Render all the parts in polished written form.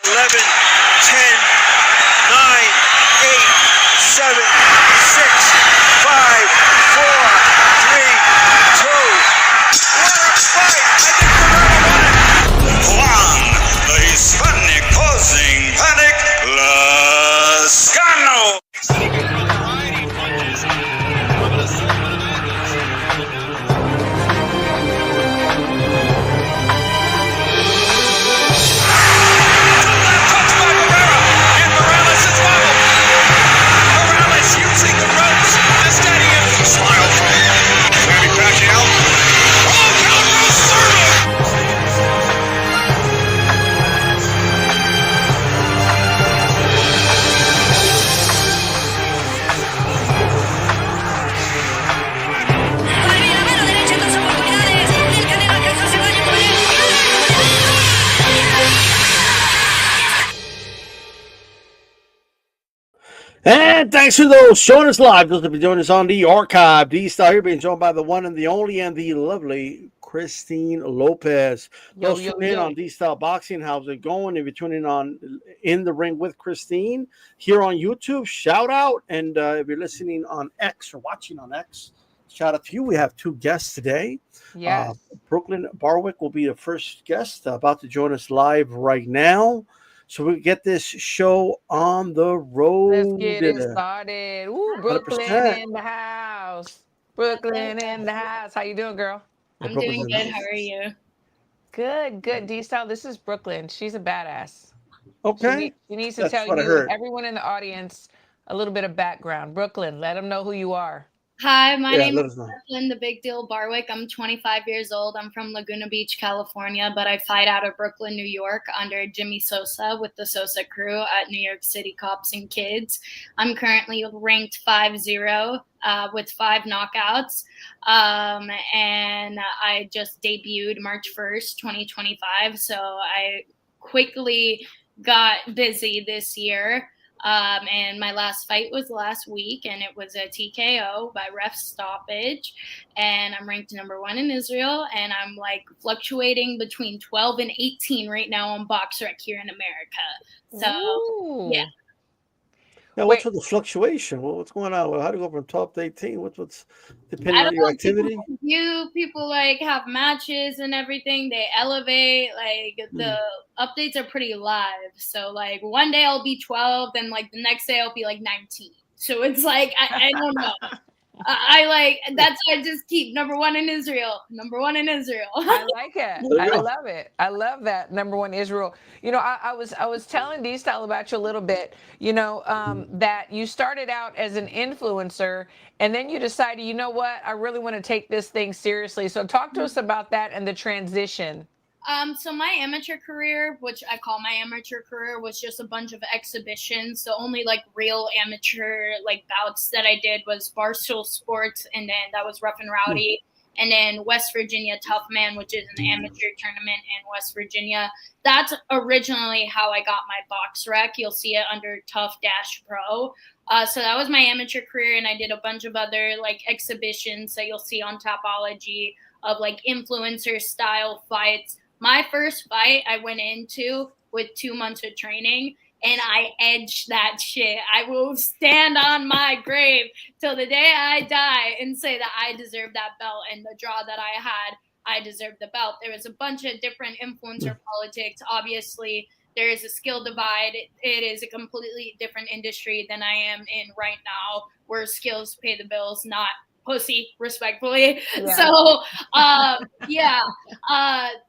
11, 10, 9, 8, 7, 6, 5, 4, 3, 2. What a fight! I think Ferrari won it. Juan, the Hispanic causing panic, Lascano. And thanks to those showing us live, those that be joining us on the archive. D-Star here being joined by the one and the only and the lovely Christine Lopez. Those tuning in on D-Style Boxing, how's it going? If you're tuning on In the Ring with Christine here on YouTube, shout out. And if you're listening on X or watching on X, shout out to you. We have two guests today. Yes. Brooklyn Barwick will be the first guest about to join us live right now. So we get this show on the road. Let's get it started. Ooh, Brooklyn 100%. in the house. Brooklyn in the house. How you doing, girl? I'm doing good. How are you? Good, good. D-Style, this is Brooklyn. She's a badass. Okay. She needs to That's tell what I you heard. and everyone in the audience a little bit of background. Brooklyn, let them know who you are. Hi, my name let is us know. Brooklyn, the Big Deal Barwick. I'm 25 years old. I'm from Laguna Beach, California, but I fight out of Brooklyn, New York under Jimmy Sosa with the Sosa crew at New York City Cops and Kids. I'm currently ranked 5-0 with 5 knockouts. And I just debuted March 1st, 2025. So I quickly got busy this year. And my last fight was last week, and it was a TKO by ref stoppage. And I'm ranked number 1 in Israel, and I'm like fluctuating between 12 and 18 right now on BoxRec here in America. So, Ooh. yeah. Now, what's with the fluctuation? What's going on? How do you go from 12 to 18? What's depending I on don't your know, activity? people like have matches and everything. They elevate. Like the updates are pretty live. So like one day I'll be 12, then like the next day I'll be like 19. So it's like I don't know. I like that's why I just keep number 1 in Israel. Number 1 in Israel. I like it. There you I go. love it. I love that. Number 1 Israel. You know, I was telling D-Style about you a little bit, you know, that you started out as an influencer and then you decided, you know what, I really want to take this thing seriously. So talk to us about that and the transition. So my amateur career, which I call my amateur career, was just a bunch of exhibitions. The only like real amateur like bouts that I did was Barstool Sports, and then that was Rough and Rowdy, and then West Virginia Tough Man, which is an amateur tournament in West Virginia. That's originally how I got my BoxRec. You'll see it under Tough-Pro. So that was my amateur career, and I did a bunch of other like exhibitions that you'll see on Topology of like influencer style fights. My first fight I went into with 2 months of training, and I edged that shit. I will stand on my grave till the day I die and say that I deserve that belt, and the draw that I had, I deserved the belt. There was a bunch of different influencer politics. Obviously, there is a skill divide. It is a completely different industry than I am in right now, where skills pay the bills, not pussy, respectfully. Yeah. So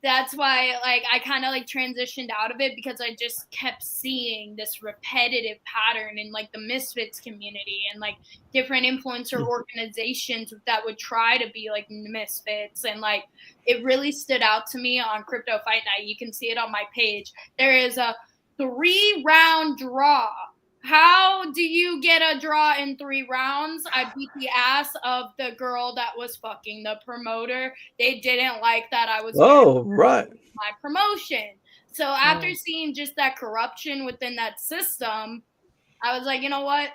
that's why like I kind of like transitioned out of it, because I just kept seeing this repetitive pattern in like the Misfits community and like different influencer organizations that would try to be like Misfits, and like it really stood out to me on Crypto Fight Night. You can see it on my page. There is a 3-round draw. How do you get a draw in 3 rounds? I beat the ass of the girl that was fucking the promoter. They didn't like that I was Right. my promotion. So after seeing just that corruption within that system, I was like, you know what?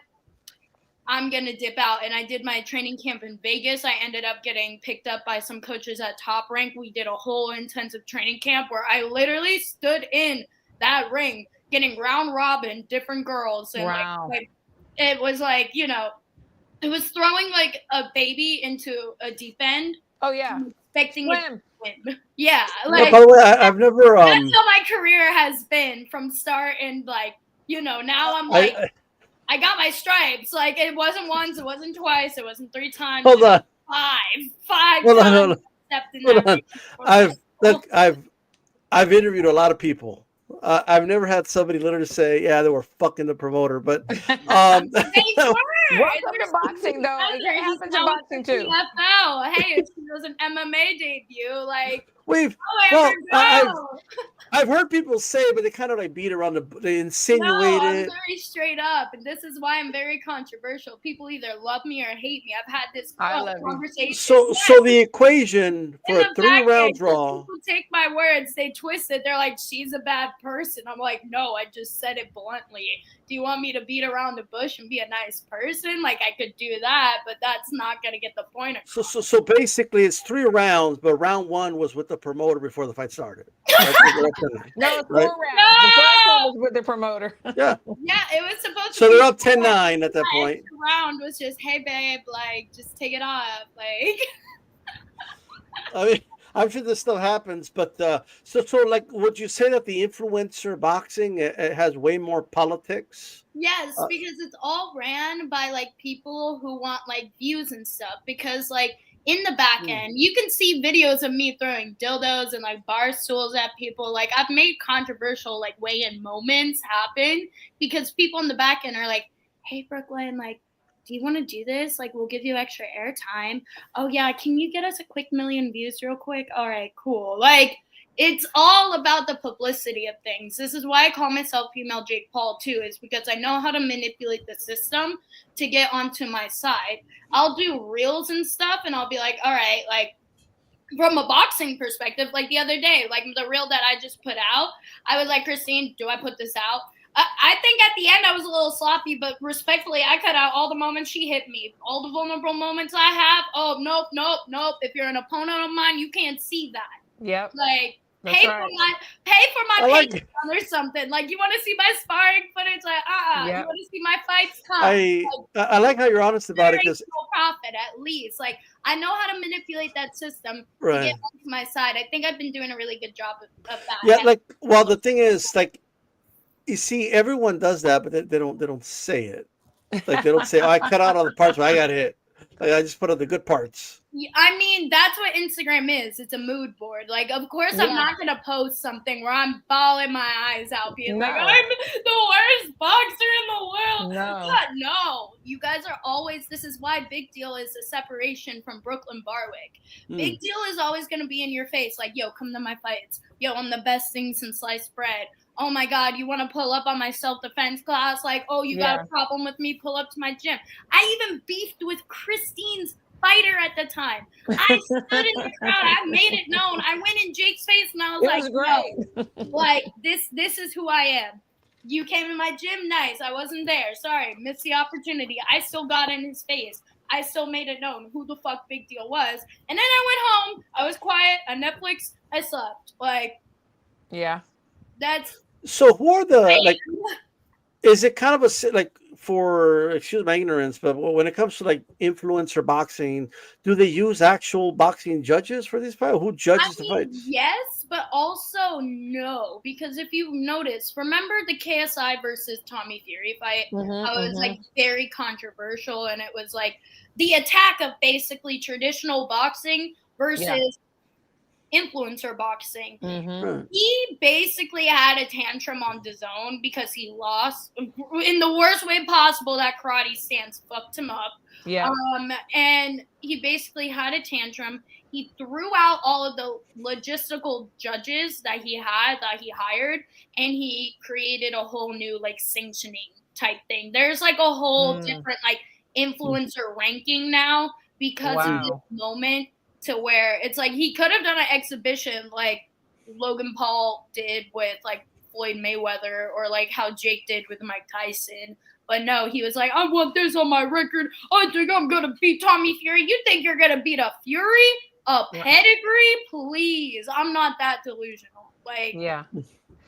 I'm going to dip out. And I did my training camp in Vegas. I ended up getting picked up by some coaches at Top Rank. We did a whole intensive training camp where I literally stood in that ring getting round robin, different girls, and Wow. like it was like, you know, it was throwing like a baby into a deep end. Oh yeah. Expecting it Swim. to win. Yeah, Well, like by the way, I've never that's how my career has been from start, and like, you know, now I'm like, I got my stripes. Like it wasn't once, it wasn't twice, it wasn't 3 times. hold on. Five Hold on, times. hold on. Stepped in Hold that on. I've interviewed a lot of people. I've never had somebody literally say, "Yeah, they were fucking the promoter," but they were. Welcome to boxing, though. It happens in boxing too. NFL. Hey, if she was an MMA debut, like I've heard people say, but they kind of like beat around they insinuate no, it. I'm very straight up, and this is why I'm very controversial. People either love me or hate me. I've had this conversation. So the equation for a 3-round draw. People take my words, they twist it. They're like, "She's a bad person." I'm like, "No, I just said it bluntly. Do you want me to beat around the bush and be a nice person? Like I could do that, but that's not gonna get the point across." So basically, it's 3 rounds, but round 1 was with the promoter before the fight started. No, it's 4 rounds. The first one was with the promoter. Yeah. Yeah, it was supposed to. So they're up 10-9 at that point. The round was just, "Hey babe, like just take it off," like. I mean, I'm sure this still happens, but so like, would you say that the influencer boxing it has way more politics? Yes, because it's all ran by like people who want like views and stuff. Because like in the back end, you can see videos of me throwing dildos and like bar stools at people. Like I've made controversial like weigh-in moments happen because people in the back end are like, "Hey Brooklyn, like, do you want to do this? Like, we'll give you extra airtime. Oh yeah, can you get us a quick 1,000,000 views real quick? All right, cool." Like, it's all about the publicity of things. This is why I call myself female Jake Paul too, is because I know how to manipulate the system to get onto my side. I'll do reels and stuff, and I'll be like, all right, like, from a boxing perspective, like the other day, like the reel that I just put out, I was like, "Christine, do I put this out?" I think at the end I was a little sloppy, but respectfully, I cut out all the moments she hit me. All the vulnerable moments I have, oh, nope. If you're an opponent of mine, you can't see that. Yep. Like, That's pay right. for my Patreon or something. Like, you want to see my sparring footage? Like, Yep. You want to see my fights? Come. I like how you're honest about it, because no profit at least. Like, I know how to manipulate that system to right. get onto my side. I think I've been doing a really good job of that. Yeah, like, well, the thing is, like, you see, everyone does that, but they don't say it. Like, they don't say, "Oh, I cut out all the parts where I got hit. Like, I just put out the good parts." I mean, that's what Instagram is. It's a mood board. Like, of course, I'm not going to post something where I'm bawling my eyes out being like, "I'm the worst boxer in the world." No. You guys are always, this is why Big Deal is a separation from Brooklyn Barwick. Big Deal is always going to be in your face. Like, "Yo, come to my fights. Yo, I'm the best thing since sliced bread. Oh my God, you want to pull up on my self-defense class? Like, oh, you got a problem with me? Pull up to my gym." I even beefed with Christine's fighter at the time. I stood in the crowd. I made it known. I went in Jake's face and I was like, "No, like this is who I am. You came to my gym, nice. I wasn't there. Sorry, missed the opportunity." I still got in his face. I still made it known who the fuck Big Deal was. And then I went home. I was quiet on Netflix. I slept. Like, yeah. That's so. Who are the like? Is it kind of a like? For excuse my ignorance, but when it comes to like influencer boxing, do they use actual boxing judges for these fights? Who judges the fights? Yes, but also no, because if you notice, remember the KSI versus Tommy Fury fight? I was like very controversial, and it was like the attack of basically traditional boxing versus influencer boxing. He basically had a tantrum on DAZN because he lost in the worst way possible. That karate stance fucked him up. And he basically had a tantrum. He threw out all of the logistical judges that he hired, and he created a whole new like sanctioning type thing. There's like a whole different like influencer ranking now because of this moment. To where it's like he could have done an exhibition like Logan Paul did with like Floyd Mayweather, or like how Jake did with Mike Tyson. But no, he was like, "I want this on my record. I think I'm going to beat Tommy Fury." You think you're going to beat a Fury? A pedigree? Please. I'm not that delusional. Like,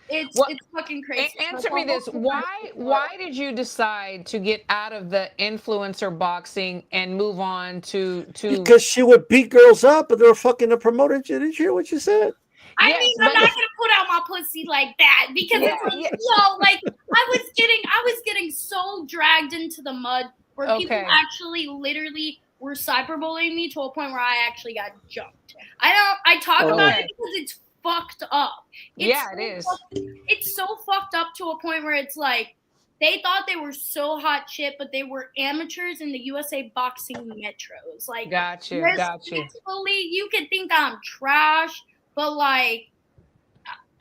It's Well, it's fucking crazy. answer me this: why did you decide to get out of the influencer boxing and move on to? Because she would beat girls up, but they were fucking the promoter. Did you hear what you said? I Yes, mean, I'm but not gonna put out my pussy like that because Yeah, it's like, yeah. yo, like I was getting so dragged into the mud where people Okay. actually literally were cyberbullying me to a point where I actually got jumped. I talk about Okay. it because it's fucked up. Yeah, it is. It's so fucked up to a point where it's like they thought they were so hot shit, but they were amateurs in the USA boxing metros. Like, Got you. respectfully, you could think I'm trash, but like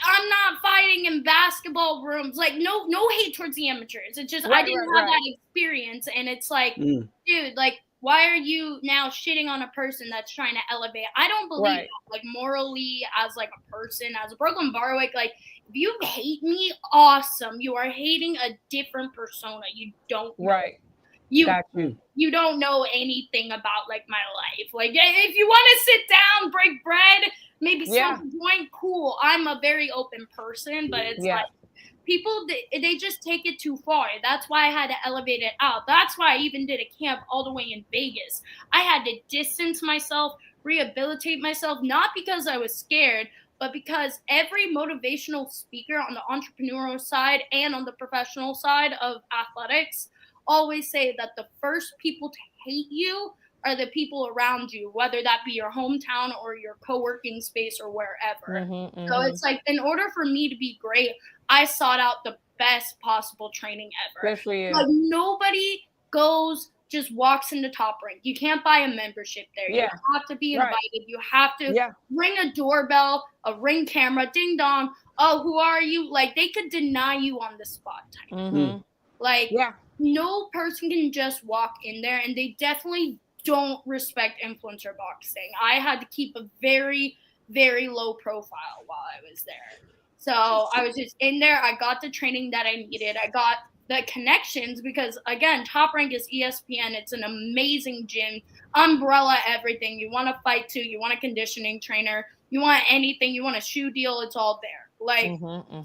I'm not fighting in basketball rooms. Like no hate towards the amateurs. It's just I didn't have that experience, and it's like, dude, like why are you now shitting on a person that's trying to elevate? I don't believe that. Like morally, as like a person, as a Brooklyn Barwick, like if you hate me, awesome. You are hating a different persona. You don't know. You don't know anything about like my life. Like if you want to sit down, break bread, maybe smoke a joint, cool. I'm a very open person, but it's like people they just take it too far. That's why I had to elevate it out. That's why I even did a camp all the way in Vegas. I had to distance myself, rehabilitate myself, not because I was scared, but because every motivational speaker on the entrepreneurial side and on the professional side of athletics always say that the first people to hate you are the people around you, whether that be your hometown or your co-working space or wherever. So it's like, in order for me to be great, I sought out the best possible training ever. Good for you. Like nobody just walks into Top Rank. You can't buy a membership there. You have to be invited. You have to ring a doorbell, a ring camera, ding dong. Oh, who are you? Like they could deny you on the spot type. Like no person can just walk in there, and they definitely don't respect influencer boxing. I had to keep a very, very low profile while I was there. So I was just in there. I got the training that I needed. I got the connections because, again, Top Rank is ESPN. It's an amazing gym, umbrella everything. You want to fight too. You want a conditioning trainer. You want anything. You want a shoe deal. It's all there. Like,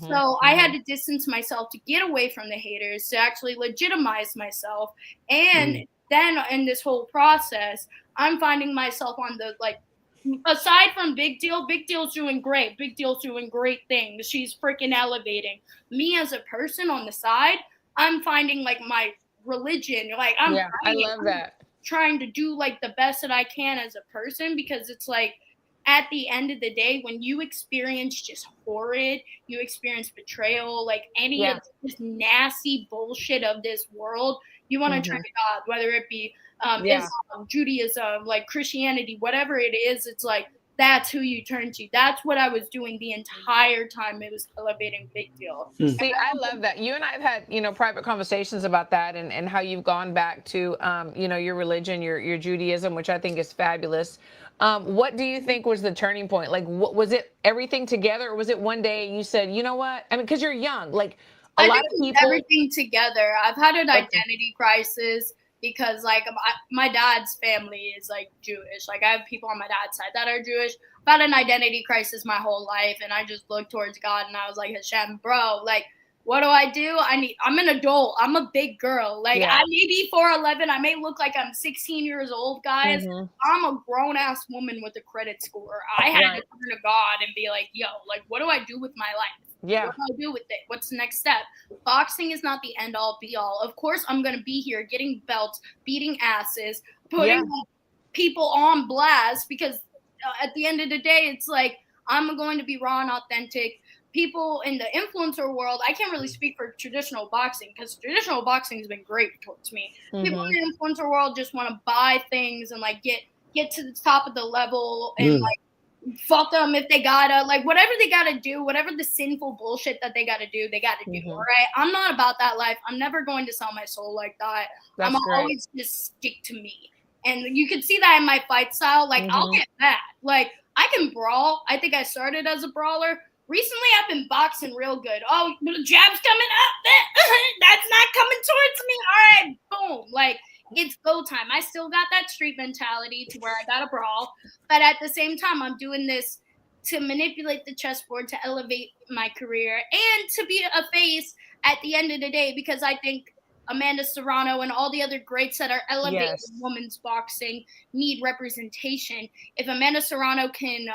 so I had to distance myself to get away from the haters, to actually legitimize myself. And then in this whole process, I'm finding myself on the, like, aside from Big Deal's doing great. Big Deal's doing great things. She's freaking elevating. Me as a person on the side, I'm finding like my religion. Like I love that. Trying to do like the best that I can as a person, because it's like at the end of the day, when you experience just horrid, you experience betrayal, like any of this nasty bullshit of this world, you want to turn to God, whether it be Islam, Judaism, like Christianity, whatever it is. It's like that's who you turn to. That's what I was doing the entire time. It was elevating Big Deal. See, I love that. You and I have had, private conversations about that, and how you've gone back to, your religion, your Judaism, which I think is fabulous. What do you think was the turning point? Like, what was it? Everything together, or was it one day you said, you know what? I mean, because you're young, like a lot of people. Everything together. I've had an identity crisis. Because like my dad's family is like Jewish. Like I have people on my dad's side that are Jewish. I've had an identity crisis my whole life, and I just looked towards God and I was like, Hashem, bro, like what do? I'm an adult. I'm a big girl. Like I may be 4'11". I may look like I'm 16 years old, guys. I'm a grown ass woman with a credit score. I had to turn to God and be like, yo, like what do I do with my life? Yeah. What do I do with it? What's the next step? Boxing is not the end all be all. Of course, I'm going to be here getting belts, beating asses, putting people on blast, because at the end of the day, it's like I'm going to be raw and authentic. People in the influencer world, I can't really speak for traditional boxing because traditional boxing has been great towards me. People in the influencer world just want to buy things and like get to the top of the level and like fuck them if they gotta, like whatever they gotta do, whatever the sinful bullshit that they gotta do, they gotta do. All right, I'm not about that life. I'm never going to sell my soul like that. I'm always just stick to me, and you can see that in my fight style. Like I'll get mad, like I can brawl. I think I started as a brawler. Recently, I've been boxing real good. Oh, the jab's coming up. That's not coming towards me. All right, boom, like. It's go time. I still got that street mentality to where I got to brawl. But at the same time, I'm doing this to manipulate the chessboard to elevate my career and to be a face at the end of the day, because I think Amanda Serrano and all the other greats that are elevating women's boxing need representation. If Amanda Serrano can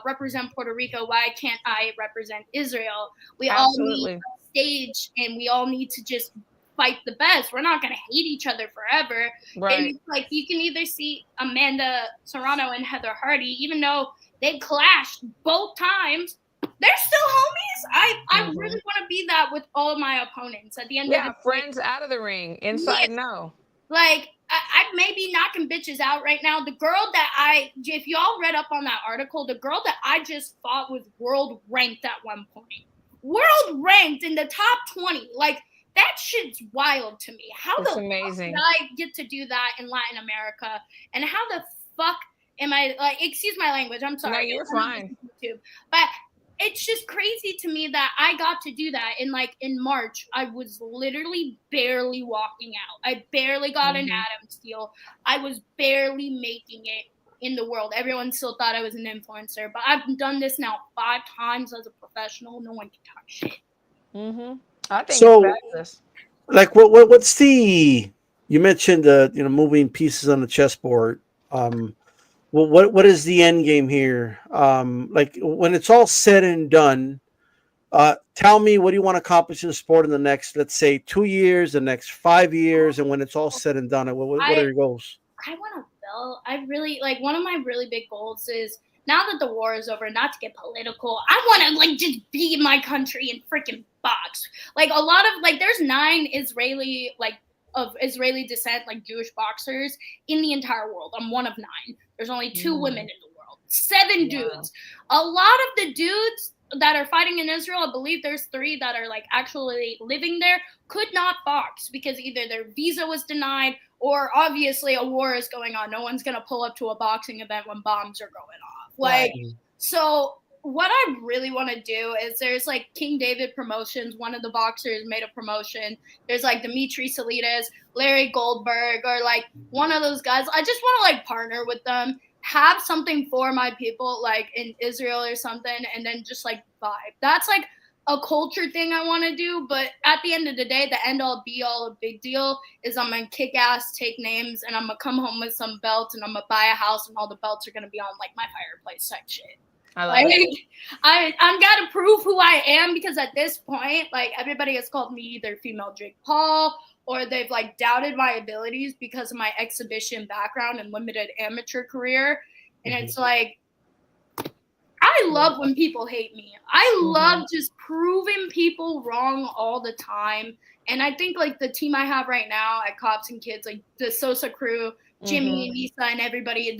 represent Puerto Rico, why can't I represent Israel? We all need a stage, and we all need to just fight the best. We're not going to hate each other forever. Right. And like, you can either see Amanda Serrano and Heather Hardy, even though they clashed both times, they're still homies. I really want to be that with all of my opponents. At the end of the day, friends out of the ring, inside no. Like, I may be knocking bitches out right now. The girl that if y'all read up on that article, the girl that I just fought was world ranked at one point. World ranked in the top 20. Like, that shit's wild to me. It's amazing. Fuck did I get to do that in Latin America? And how the fuck am I, like, excuse my language, I'm sorry. No, you're fine. But it's just crazy to me that I got to do that. And like in March, I was literally barely walking out. I barely got an Adams deal. I was barely making it in the world. Everyone still thought I was an influencer, but I've done this now 5 times as a professional. No one can talk shit. I think so. It's fabulous. Like what's the? You mentioned moving pieces on the chessboard. Well, what is the end game here? Like when it's all said and done, tell me, what do you want to accomplish in the sport in the next, let's say, 2 years, the next 5 years, and when it's all said and done, what are your goals? I want to build. I really like, one of my really big goals is, now that the war is over, not to get political, I want to like just be in my country and freaking box. Like a lot of like, there's 9 Israeli of Israeli descent, like Jewish boxers in the entire world. I'm one of 9. There's only 2 women in the world, 7 dudes. A lot of the dudes that are fighting in Israel, I believe there's 3 that are like actually living there, could not box because either their visa was denied or obviously a war is going on. No one's going to pull up to a boxing event when bombs are going off. Like, so what I really want to do is, there's like King David Promotions. One of the boxers made a promotion. There's like Dimitri Salidas, Larry Goldberg, or like one of those guys. I just want to like partner with them, have something for my people, like in Israel or something, and then just like vibe. That's like a culture thing I want to do. But at the end of the day, the end all be all, a big deal is I'm going to kick ass, take names, and I'm going to come home with some belts, and I'm going to buy a house, and all the belts are going to be on like my fireplace type shit. I like it. I'm got to prove who I am, because at this point, like, everybody has called me either female Jake Paul, or they've like doubted my abilities because of my exhibition background and limited amateur career. And it's like, I love when people hate me. I love just proving people wrong all the time. And I think like the team I have right now at Cops and Kids, like the Sosa crew, Jimmy and Nisa and everybody,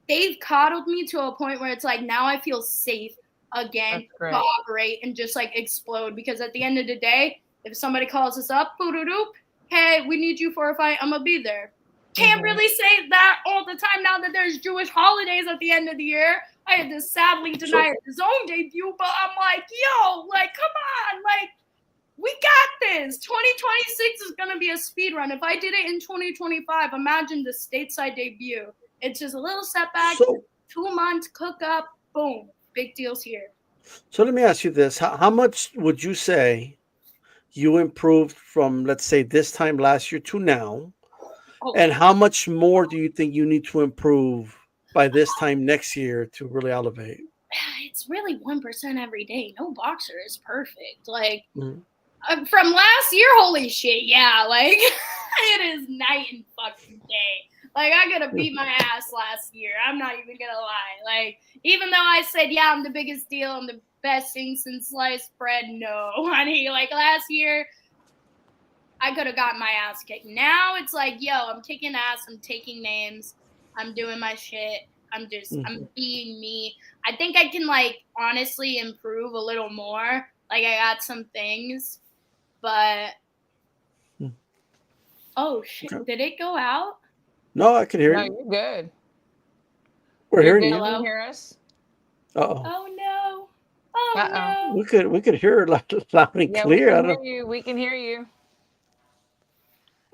they've coddled me to a point where it's like, now I feel safe again to operate and just like explode. Because at the end of the day, if somebody calls us up, hey, we need you for a fight, I'm going to be there. Can't really say that all the time now that there's Jewish holidays at the end of the year. I had to sadly deny his own debut, but I'm like, yo, like, come on, like, we got this. 2026 is going to be a speed run. If I did it in 2025, imagine the stateside debut. It's just a little setback, 2 months, cook up, boom, big deals here. So let me ask you this. How much would you say you improved from, let's say, this time last year to now? And how much more do you think you need to improve by this time next year to really elevate? It's really 1% every day. No boxer is perfect. Like, from last year, holy shit, yeah. Like, it is night and fucking day. Like, I could have beat my ass last year. I'm not even going to lie. Like, even though I said, yeah, I'm the biggest deal, I'm the best thing since sliced bread, no, honey. Like, last year, I could have gotten my ass kicked. Now it's like, yo, I'm kicking ass. I'm taking names. I'm doing my shit. I'm just, I'm being me. I think I can, like, honestly improve a little more. Like, I got some things, but, oh, shit. Did it go out? No, I can hear you. No, you're good. We're hearing you. Can you hear us? Oh, no. Oh, no. We could hear it loud and clear. We can hear you.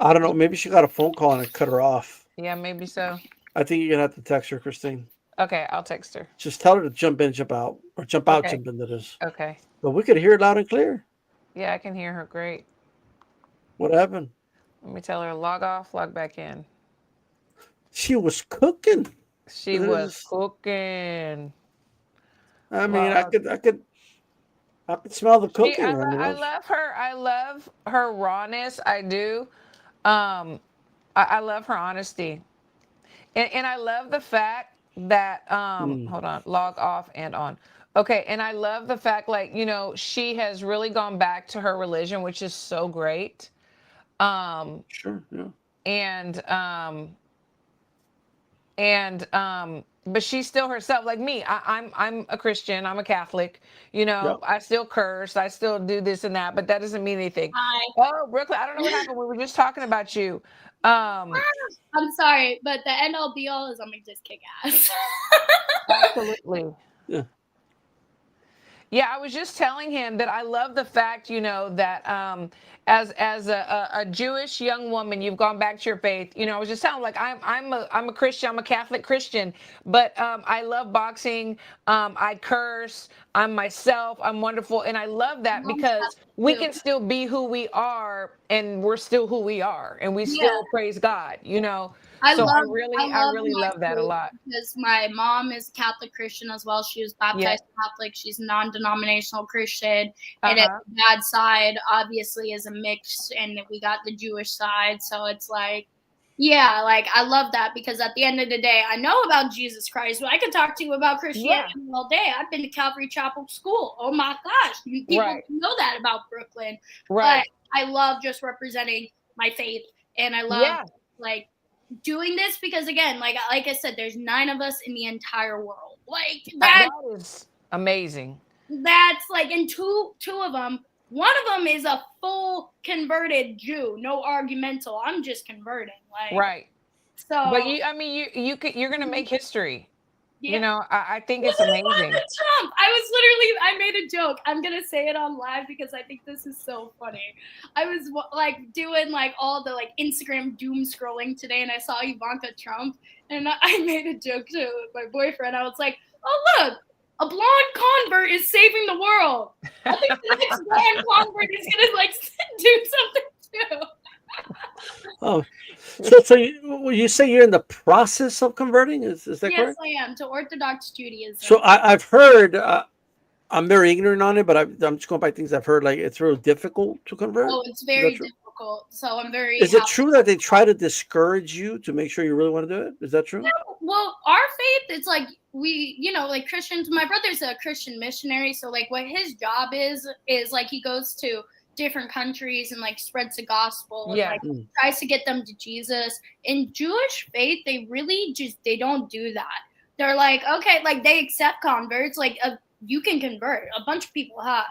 I don't know. Maybe she got a phone call and it cut her off. Yeah, maybe so. I think you're going to have to text her, Christine. Okay, I'll text her. Just tell her to jump in, jump out, or jump out, Okay. jump into this. Okay. But we could hear it loud and clear. Yeah, I can hear her great. What happened? Let me tell her log off, log back in. She was cooking. She was cooking. I mean, I could smell the cooking. I love her. I love her rawness. I do. I love her honesty, and I love the fact that hold on, log off and on. Okay, and I love the fact, like, you know, she has really gone back to her religion, which is so great. Sure, yeah. And but she's still herself, like me. I'm a Christian, I'm a Catholic, you know. Yep. I still curse, I still do this and that, but that doesn't mean anything. Hi. Oh, Brooklyn, I don't know what happened. We were just talking about you. I'm sorry, but the end all be all is I'm gonna just kick ass. Absolutely. Yeah. Yeah, I was just telling him that I love the fact, you know, that as a Jewish young woman, you've gone back to your faith. You know, I was just telling him, like, I'm a Christian, I'm a Catholic Christian, but I love boxing. I curse. I'm myself. I'm wonderful, and I love that because we can still be who we are, and we're still who we are, and we still praise God. You know. I really love that a lot. Because my mom is a Catholic Christian as well. She was baptized Catholic. She's a non-denominational Christian. And my dad's side obviously is a mix, and we got the Jewish side. So it's like, yeah, like I love that because at the end of the day, I know about Jesus Christ. I can talk to you about Christianity all day. I've been to Calvary Chapel School. Oh my gosh, people know that about Brooklyn. Right. But I love just representing my faith, and I love like doing this because, again, like I said, there's 9 of us in the entire world. Like that is amazing. That's like, and two of them. One of them is a full converted Jew, no argumental. I'm just converting, like right. So, but you're gonna make history. Yeah. You know, I think it's amazing. Trump. I made a joke. I'm going to say it on live because I think this is so funny. I was like doing like all the like Instagram doom scrolling today, and I saw Ivanka Trump, and I made a joke to my boyfriend. I was like, oh, look, a blonde convert is saving the world. I think the next blonde convert is going to like do something too. Oh, so you say you're in the process of converting? Is that correct? Yes, I am, to Orthodox Judaism. So I've heard. I'm very ignorant on it, but I'm just going by things I've heard. Like it's real difficult to convert. Oh, it's very difficult. So I'm very. Is it true that they try to discourage you to make sure you really want to do it? Is that true? No, well, our faith, it's like we, you know, like Christians. My brother's a Christian missionary, so like what his job is like he goes to different countries and like spreads the gospel and like tries to get them to Jesus. In Jewish faith, they really they don't do that. They're like, okay, like they accept converts, like you can convert. A bunch of people have.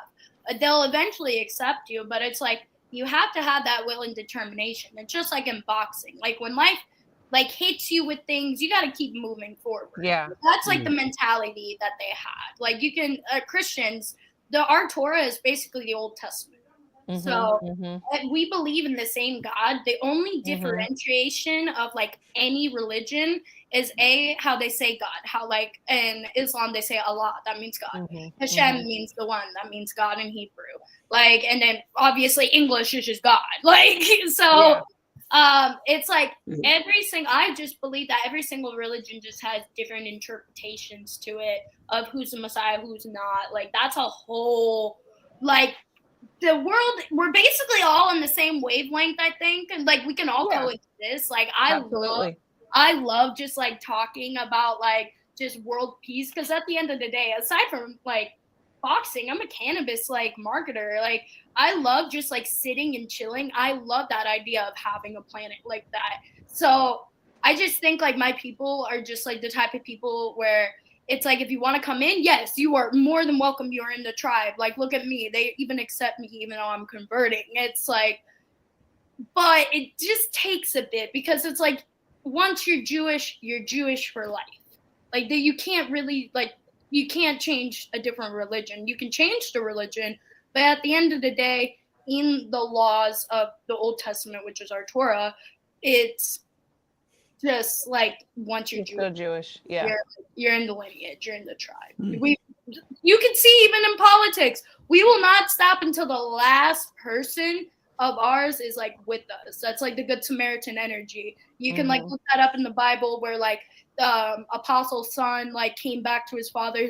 They'll eventually accept you, but it's like you have to have that will and determination. It's just like in boxing. Like when life like hits you with things, you got to keep moving forward. Yeah, that's like the mentality that they had. Like you can Christians, our Torah is basically the Old Testament. Mm-hmm, so we believe in the same God. The only differentiation of like any religion is how they say God. How like in Islam they say Allah, that means God. Hashem means the one, that means God in Hebrew. Like, and then obviously English is just God. Like so. It's like I just believe that every single religion just has different interpretations to it of who's the Messiah, who's not. Like that's a whole like. The world, we're basically all on the same wavelength, I think, and like we can all coexist. Like I love just like talking about like just world peace, because at the end of the day, aside from like boxing, I'm a cannabis like marketer. Like I love just like sitting and chilling. I love that idea of having a planet like that. So I just think like my people are just like the type of people where it's like, if you want to come in, yes, you are more than welcome. You're in the tribe. Like, look at me. They even accept me even though I'm converting. It's like, but it just takes a bit, because it's like, once you're Jewish for life. Like, you can't really, like, you can't change a different religion. You can change the religion, but at the end of the day, in the laws of the Old Testament, which is our Torah, it's just like once you're You're still Jewish, Jewish. Yeah. you're in the lineage, you're in the tribe. You can see even in politics, we will not stop until the last person of ours is like with us. That's like the Good Samaritan energy. You can like look that up in the Bible where like the apostle's son like came back to his father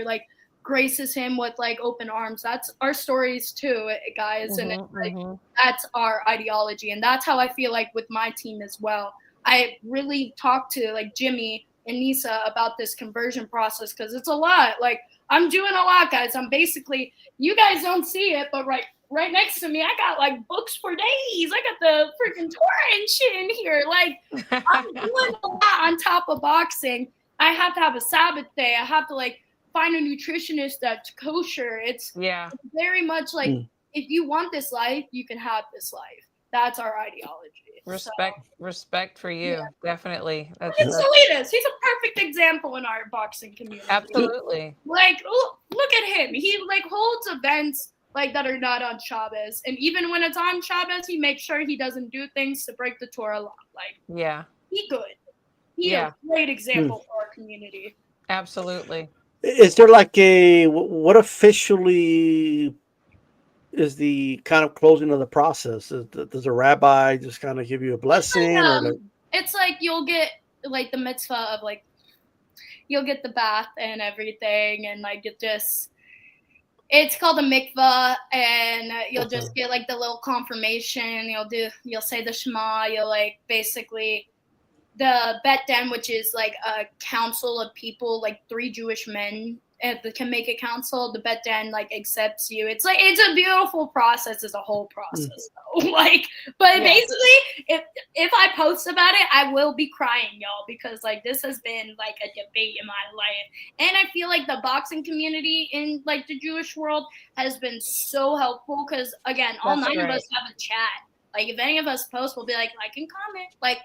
like graces him with like open arms. That's our stories too, guys. And it's, like that's our ideology. And that's how I feel like with my team as well. I really talked to like Jimmy and Nisa about this conversion process because it's a lot. Like I'm doing a lot, guys. I'm basically, you guys don't see it, but right next to me, I got like books for days. I got the freaking Torah and shit in here. Like I'm doing a lot on top of boxing. I have to have a Sabbath day. I have to like find a nutritionist that's kosher. It's very much like if you want this life, you can have this life. That's our ideology. Respect for you, definitely. Look at Salinas. He's a perfect example in our boxing community. Absolutely. Like, look at him. He like holds events like that are not on Shabbos, and even when it's on Shabbos, he makes sure he doesn't do things to break the Torah law. Like, he good. He a great example for our community. Absolutely. Is there like what officially is the kind of closing of the process? Does a rabbi just kind of give you a blessing? It's like you'll get like the mitzvah of like, you'll get the bath and everything, and like it's called a mikvah, and you'll just get like the little confirmation. You'll say the Shema. You'll like basically the Bet Den, which is like a council of people, like 3 Jewish men can make a council. The Bet Den like accepts you. It's a beautiful process. It's a whole process though. Like, but basically, if I post about it, I will be crying, y'all, because like this has been like a debate in my life, and I feel like the boxing community in like the Jewish world has been so helpful because again, all 9 of us have a chat. Like if any of us post, we'll be like and comment. Like,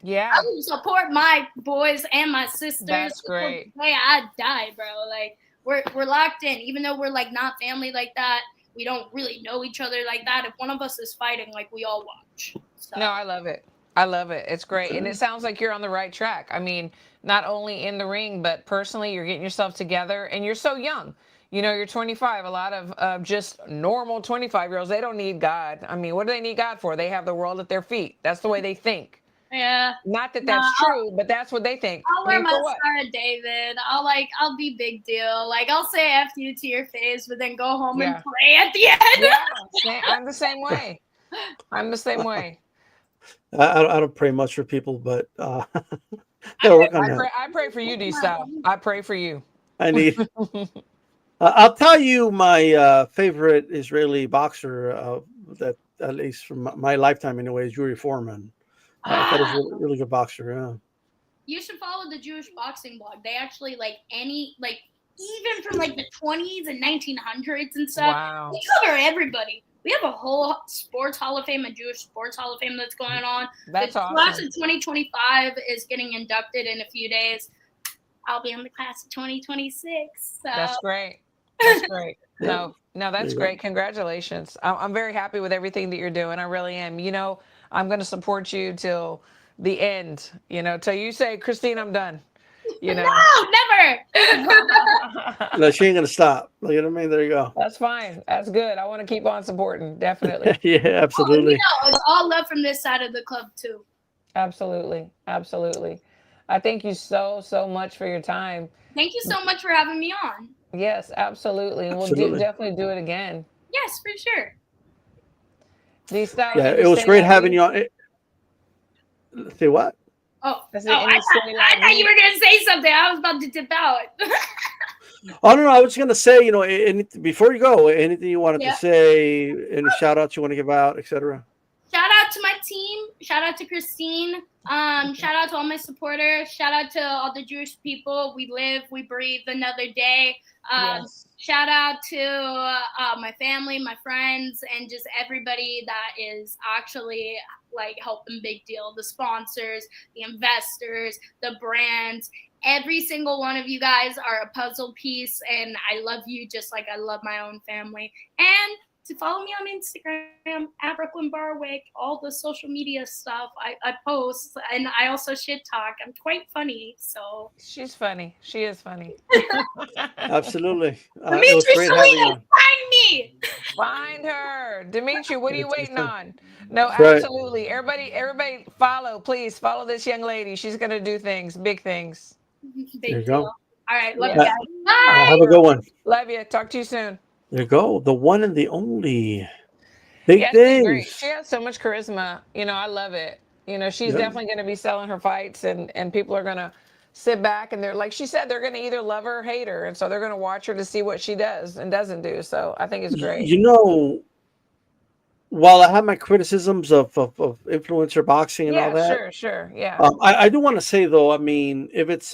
I will support my boys and my sisters. That's great. Hey, I die, bro. Like we're locked in, even though we're like not family like that. We don't really know each other like that. If one of us is fighting, like we all watch. So. No, I love it. I love it. It's great. And it sounds like you're on the right track. I mean, not only in the ring, but personally, you're getting yourself together and you're so young. You know, you're 25. A lot of just normal 25-year-olds, they don't need God. I mean, what do they need God for? They have the world at their feet. That's the way they think. Yeah. Not that that's true, but that's what they think. I'll wear my Star of David. I'll be big deal. Like I'll say F you to your face, but then go home and pray at the end. Yeah, I'm the same way. I don't pray much for people, but I pray for you, D-Style. I pray for you. I need. I'll tell you my favorite Israeli boxer that at least from my lifetime anyway is Yuri Foreman. That is a really good boxer. Yeah. You should follow the Jewish boxing blog. They actually even from like the 20s and 1900s and stuff. Wow. They cover everybody. We have a whole sports hall of fame, a Jewish sports hall of fame that's going on. That's awesome. The class of 2025 is getting inducted in a few days. I'll be in the class of 2026. So. That's great. That's great. No, that's great. Congratulations. I'm very happy with everything that you're doing. I really am. You know, I'm going to support you till the end, till you say, Christine, I'm done. No, never. No, she ain't going to stop. You know what I mean? There you go. That's fine. That's good. I want to keep on supporting. Definitely. Yeah, absolutely. It's all love from this side of the club too. Absolutely. Absolutely. I thank you so much for your time. Thank you so much for having me on. Yes, absolutely. And we'll definitely do it again. Yes, for sure. Yeah, it was great having you on. Say what? I thought you were going to say something. I was about to dip out. Oh, no, I was going to say, before you go, anything you wanted to say, any shout outs you want to give out, etc. Shout out to my team. Shout out to Christine. Shout out to all my supporters. Shout out to all the Jewish people. We live, we breathe another day. Shout out to my family, my friends, and just everybody that is actually like helping Big Deal. The sponsors, the investors, the brands. Every single one of you guys are a puzzle piece, and I love you just like I love my own family. And to follow me on Instagram at Brooklyn Barwick. All the social media stuff I post, and I also shit talk. I'm quite funny, so She's funny. She is funny. Absolutely. It was Dimitri great having you Selena, on. find me. Find her. Dimitri, what are you It's waiting fun. on? No, That's right. absolutely. Everybody follow, please. Follow this young lady. She's gonna do things, big things. There you Thank you. go. All right, love Yeah. you guys. Bye. Have a good one. Love you. Talk to you soon. There you go. The one and the only. Big Yeah, she's great. She things. has so much charisma. I love it. She's Yeah. definitely going to be selling her fights, and people are going to sit back and they're like she said, they're going to either love her or hate her, and so they're going to watch her to see what she does and doesn't do. So I think it's great. You know, while I have my criticisms of influencer boxing and all Yeah, that, sure, yeah, I do want to say though, I mean, if it's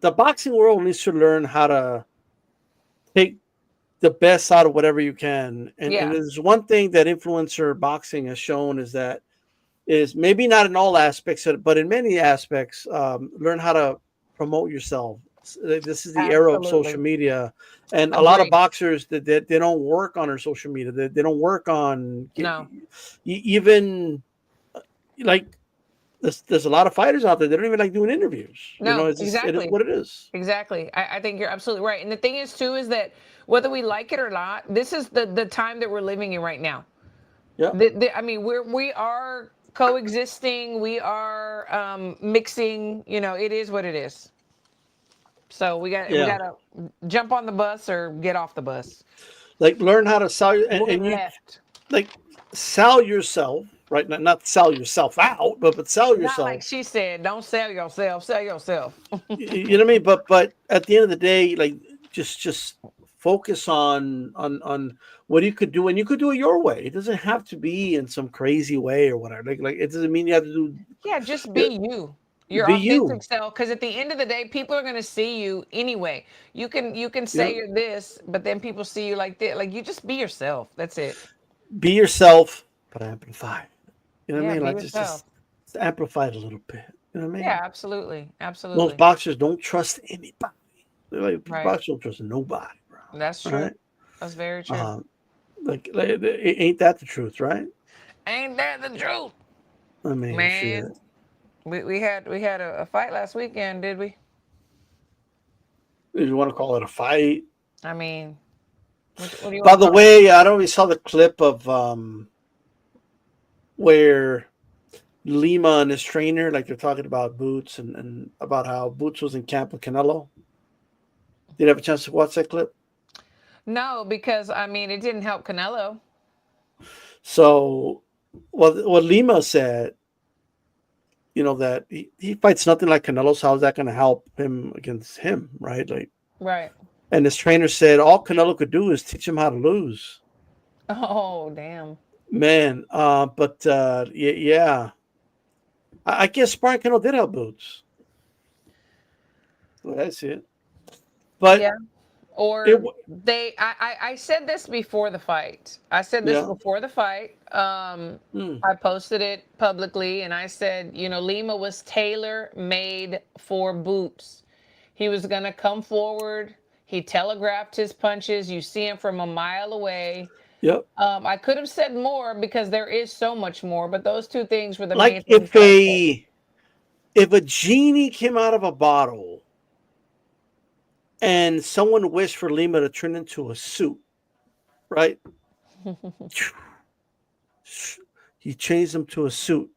the boxing world needs to learn how to take the best out of whatever you can. And yeah, there's one thing that influencer boxing has shown is maybe not in all aspects, but in many aspects, learn how to promote yourself. This is the era of social absolutely. media, and a lot of Agree. boxers that they don't work on their social media. They don't work on No, even like there's a lot of fighters out there that don't even like doing interviews. no, It's just, it is exactly. what it is. Exactly. I think you're absolutely right. And the thing is, too, is that whether we like it or not, this is the time that we're living in right now. Yeah. I mean, we are coexisting. We are mixing. It is what it is. So we got Yeah. to jump on the bus or get off the bus. Like learn how to sell Or and you left. like sell yourself, right? Not sell yourself out, but sell Not yourself. like she said, don't sell yourself, sell yourself. You know what I mean? But at the end of the day, like just focus on what you could do, and you could do it your way. It doesn't have to be in some crazy way or whatever. Like it doesn't mean you have to do. Yeah, just be you. Your Be you. authentic self, because at the end of the day, people are going to see you anyway. You can say Yeah. you're this, but then people see you like this. Like, you just be yourself. That's it. Be yourself, but amplify. You know what I Yeah, mean? be Like yourself. just amplify it a little bit. You know what I mean? Yeah, absolutely, Most absolutely. boxers don't trust anybody. They're like Right. boxers don't trust nobody, bro. That's All true. right. That's very true. Ain't that the truth, right? Ain't that the truth, I mean, shit. man? We had a fight last weekend, did we? If you want to call it a fight. I mean, what do you By want to the call it? way, I don't know if you saw the clip of where Lima and his trainer, like they're talking about Boots and about how Boots was in camp with Canelo. Did you have a chance to watch that clip? No, because I mean, it didn't help Canelo. So, what Lima said, that he fights nothing like Canelo, so how's that going to help him against him, right? Like, Right. and his trainer said all Canelo could do is teach him how to lose. Oh, damn. Man, yeah. I guess sparring Canelo did help Boots. Well, that's it. But Yeah. Or it, w- I said this before the fight. I said this Yeah. before the fight. I posted it publicly and I said, Lima was tailor made for Boots. He was going to come forward. He telegraphed his punches. You see him from a mile away. Yep. I could have said more because there is so much more, but those two things were the main Like things. if a genie came out of a bottle and someone wished for Lima to turn into a suit, right? He changed him to a suit.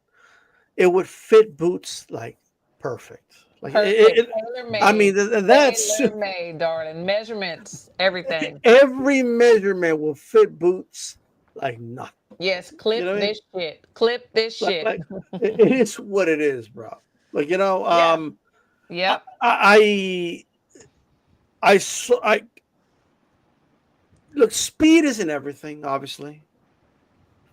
It would fit Boots like perfect. Like Perfect. Tailor-made. I mean, that's tailor-made, darling. Measurements, everything. every measurement will fit Boots like nothing. Yes, clip You know what I mean? this shit. Clip this shit. Like, it is what it is, bro. Like Yep. I look, speed isn't everything, obviously.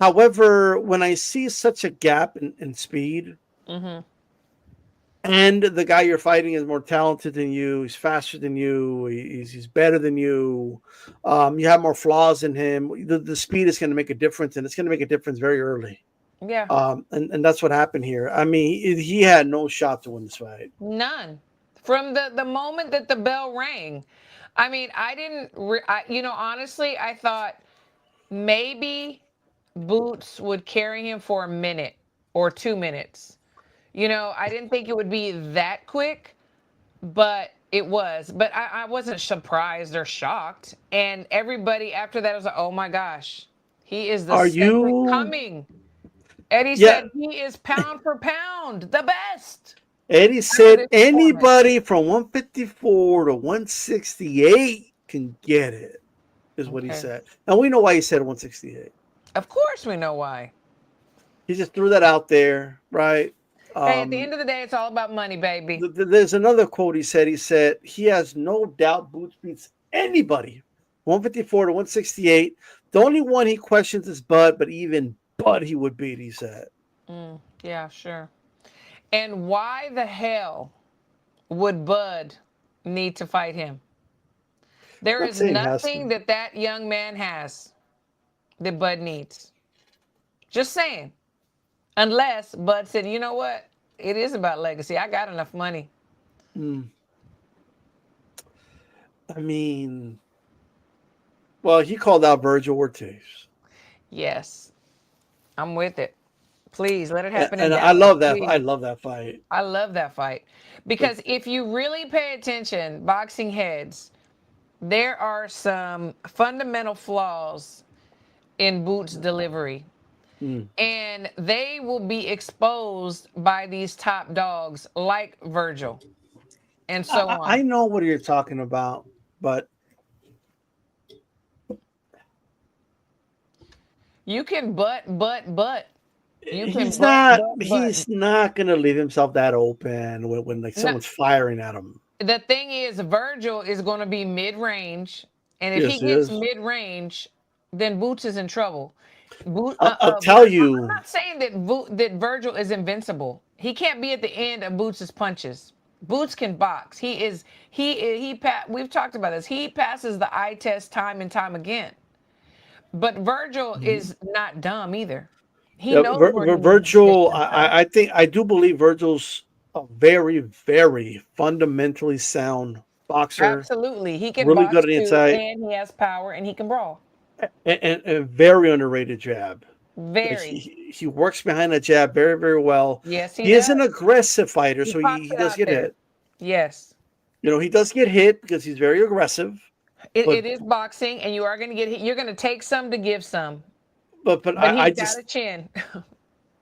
However, when I see such a gap in speed, and the guy you're fighting is more talented than you, he's faster than you, he's better than you, you have more flaws in him, the speed is going to make a difference, and it's going to make a difference very early. Yeah. And that's what happened here. I mean, he had no shot to win this fight. None. From the moment that the bell rang. I mean, I didn't, honestly, I thought maybe Boots would carry him for a minute or 2 minutes. You know, I didn't think it would be that quick, but it was. But I wasn't surprised or shocked. And everybody after that was like, oh my gosh, he is the Are second you? coming. Eddie Yeah. said he is pound for pound the best. Eddie After said this performance. anybody from 154 to 168 can get it, is what he Okay. said. And we know why he said 168. Of course we know why. He just threw that out there, right? Hey, at the end of the day, it's all about money, baby. There's another quote he said. He said, he has no doubt Boots beats anybody, 154 to 168. The only one he questions is Bud, but even Bud he would beat, he said. Yeah, sure. And why the hell would Bud need to fight him? There Not is saying he has nothing to. that young man has that Bud needs. Just saying. Unless Bud said, you know what? It is about legacy. I got enough money. I mean, well, he called out Virgil Ortiz. Yes. I'm with it. Please let it happen in And Dallas. I love that. Please. I love that fight. I love that fight. Because if you really pay attention, boxing heads, there are some fundamental flaws in Boots' delivery. And they will be exposed by these top dogs like Virgil and so on. I know what you're talking about, but You can butt. You can he's butt. not going to leave himself that open when like someone's firing at him. The thing is, Virgil is going to be mid-range, and if Yes, he he gets is. mid-range, then Boots is in trouble. I'll tell you. I'm not saying that Virgil is invincible. He can't be at the end of Boots' punches. Boots can box. We've talked about this. He passes the eye test time and time again. But Virgil is not dumb either. He knows where he needs to Virgil, position himself. I do believe Virgil's a very, very fundamentally sound boxer. Absolutely. He can Really box good at the too, inside. and he has power, and he can brawl. And very underrated jab. Very. He works behind that jab very, very well. Yes, he He is does. an aggressive fighter, so pops he it does out get there. hit. Yes. You know, he does get hit because he's very aggressive. It is boxing, and you are going to get hit. You're going to take some to give some. But But I he's just got a chin.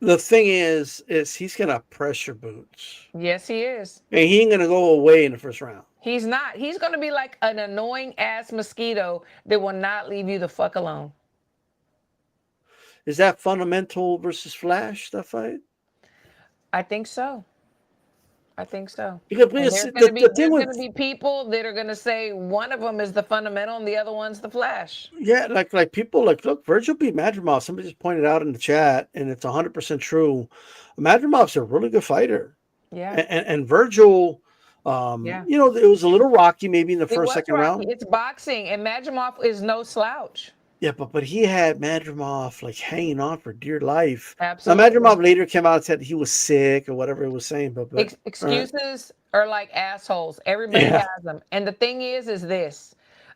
the thing is he's gonna pressure Boots, Yes, he is. and he ain't gonna go away in the first round. He's not. He's going to be like an annoying ass mosquito that will not leave you the fuck alone. Is that fundamental versus flash, that fight? I think so. I think so. Because And there's going to be people that are going to say one of them is the fundamental and the other one's the flash. yeah, like people like, look, Virgil beat Madrimov. Somebody just pointed out in the chat, and it's 100% true. Madrimov's a really good fighter. Yeah. And Virgil, you know, it was a little rocky maybe in the first, second round. It's boxing, and Madrimov is no slouch. Yeah, but he had Madrimov like hanging on for dear life. Absolutely. Now Madrimov later came out and said he was sick or whatever he was saying, but excuses are like assholes. Everybody has them. And the thing is this: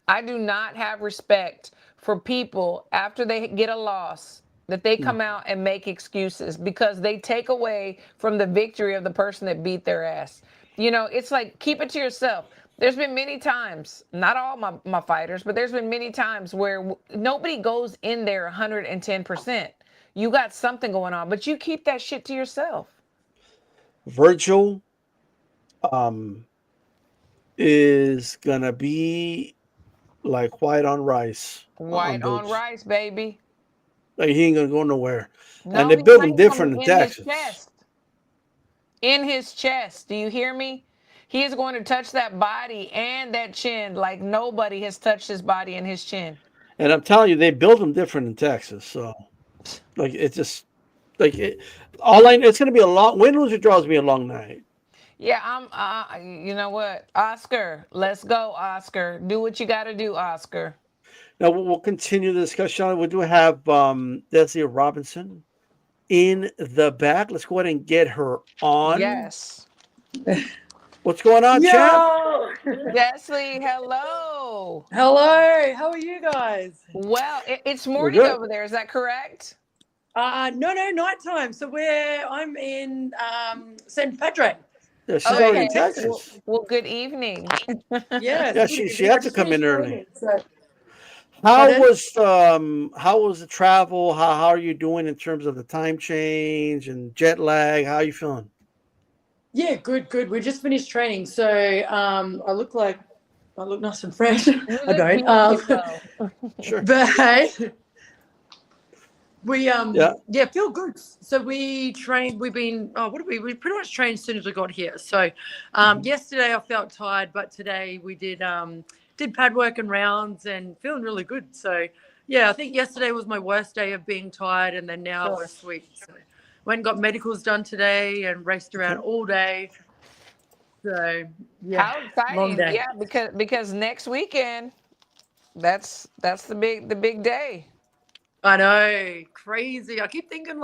I do not have respect for people after they get a loss that they come out and make excuses because they take away from the victory of the person that beat their ass. You know, it's like, keep it to yourself. There's been many times, not all my fighters, but there's been many times where nobody goes in there 110%. You got something going on, but you keep that shit to yourself. Virgil is gonna be like white on rice. White on rice, baby. Like he ain't gonna go nowhere. No, and they build him different in Texas. In his chest. Do you hear me? He is going to touch that body and that chin like nobody has touched his body and his chin. And I'm telling you, they build them different in Texas. So, like, it's just like it's going to be a long win, lose, or draw. Is going to be a long night. Yeah, you know what, Oscar? Let's go, Oscar. Do what you got to do, Oscar. Now we'll continue the discussion. We do have Desley Robinson in the back. Let's go ahead and get her on. Yes. What's going on, champ? Desley, hello. Hello. Hello. How are you guys? Well, it's We're morning good. over there. Is that correct? No, nighttime. So I'm in San Pedro. Yeah, she's already in Okay. Texas. Well, good evening. Yeah. Yeah, So she had to come in early. training, so. How Pardon? was the travel? How are you doing in terms of the time change and jet lag? How are you feeling? Yeah, good. We just finished training, so I look nice and fresh. You I look don't. beautiful. Sure. But hey, we Yeah. feel good. So we trained. We've been we pretty much trained as soon as we got here. So yesterday I felt tired, but today we did pad work and rounds and feeling really good. So yeah, I think yesterday was my worst day of being tired, and then now it was sweet. So went and got medicals done today and raced around all day. So yeah, How long exciting! day. Yeah, because next weekend, that's the big day. I know, crazy. I keep thinking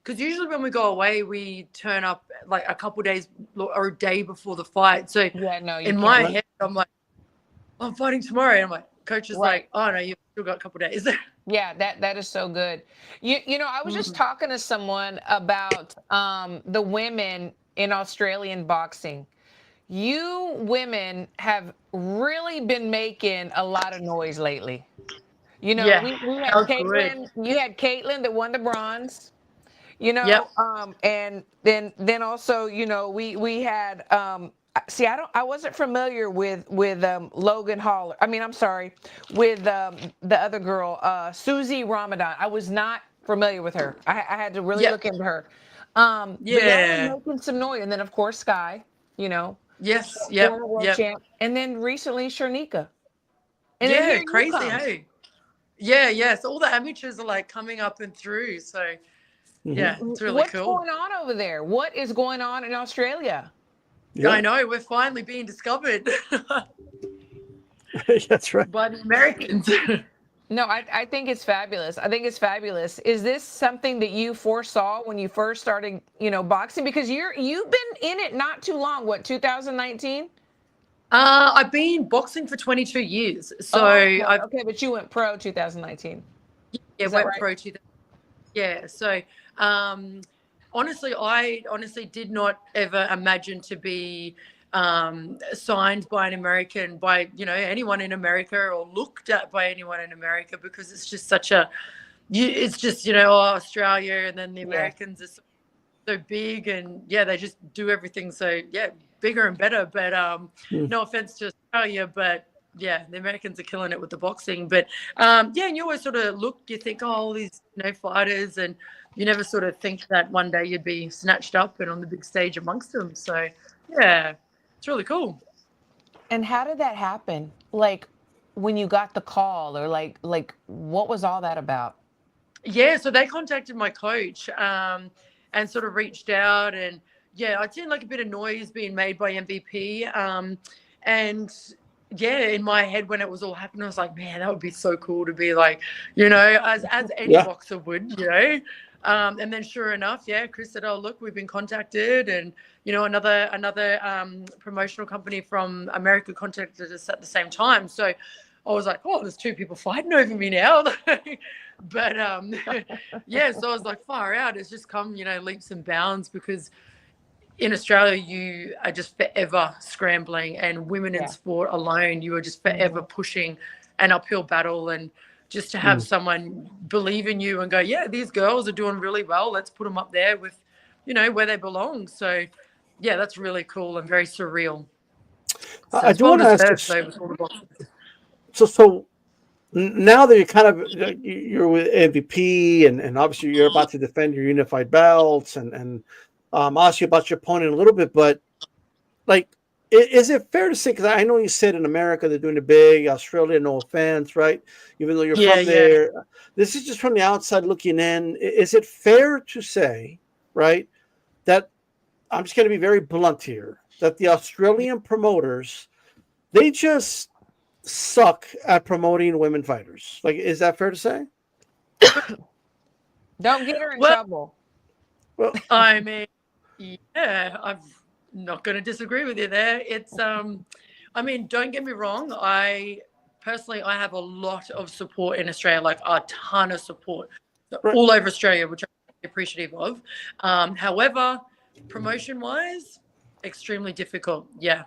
because usually when we go away, we turn up like a couple days or a day before the fight. So Yeah, no, you in can't. my head, I'm like, I'm fighting tomorrow. And I'm like, coach is Right. like, oh no, you've still got a couple days. Yeah, that is so good. You know, I was just talking to someone about the women in Australian boxing. You women have really been making a lot of noise lately. You know, Yeah, we had how good. Caitlin. You had Caitlin that won the bronze. You know, Yep. and then also, you know, we had see, I wasn't familiar with Logan Haller. I mean, I'm sorry, with the other girl, Susie Ramadan. I was not familiar with her. I had to really Yep. look into her. But y'all Yeah. were making some noise, and then of course Sky, you know, Yes. Yep. former world Yep. champ, and then recently Sharnika, and then Yeah. here you Crazy. come. Hey. Yeah. Yeah. So all the amateurs are like coming up and through. So yeah, it's really What's cool. going on over there? What is going on in Australia? Yeah. I know we're finally being discovered That's right. by the Americans. No, I think it's fabulous. I think it's fabulous. Is this something that you foresaw when you first started, you know, boxing? Because you've been in it not too long. What, 2019? I've been boxing for 22 years. So okay, but you went pro 2019. Yeah, Is that went right? pro 2000. Yeah. So honestly, I did not ever imagine to be signed by an American, by anyone in America, or looked at by anyone in America, because it's just it's just Australia, and then the Americans are so big, and they just do everything so bigger and better. But no offense to Australia, but the Americans are killing it with the boxing. But and you always sort of you think, oh, all these fighters, and you never sort of think that one day you'd be snatched up and on the big stage amongst them. So it's really cool. And how did that happen? Like when you got the call, or like what was all that about? Yeah, so they contacted my coach and sort of reached out, and I'd seen like a bit of noise being made by MVP, and in my head when it was all happening, I was like, man, that would be so cool to be like, as any boxer would, and then sure enough, Chris said, oh, look, we've been contacted, and another promotional company from America contacted us at the same time. So I was like, oh, there's two people fighting over me now. But so I was like, far out. It's just come, leaps and bounds, because in Australia, you are just forever scrambling, and women in sport alone, you are just forever pushing an uphill battle. And just to have someone believe in you and go, these girls are doing really well, let's put them up there with, where they belong. So, that's really cool and very surreal. So I do want to ask you, so now that you're with MVP, and obviously you're about to defend your unified belts, and I'll ask you about your opponent in a little bit, but like, is it fair to say, because I know you said in America they're doing it big, Australia, no offense, right? Even though you're from there, this is just from the outside looking in. Is it fair to say, right, that I'm just going to be very blunt here, that the Australian promoters, they just suck at promoting women fighters? Like, is that fair to say? Don't get her in trouble. Well, I mean, I'm not going to disagree with you there. It's, I mean, don't get me wrong. I personally, I have a lot of support in Australia, like a ton of support Right. all over Australia, which I'm appreciative of. However, promotion-wise, extremely difficult. Yeah.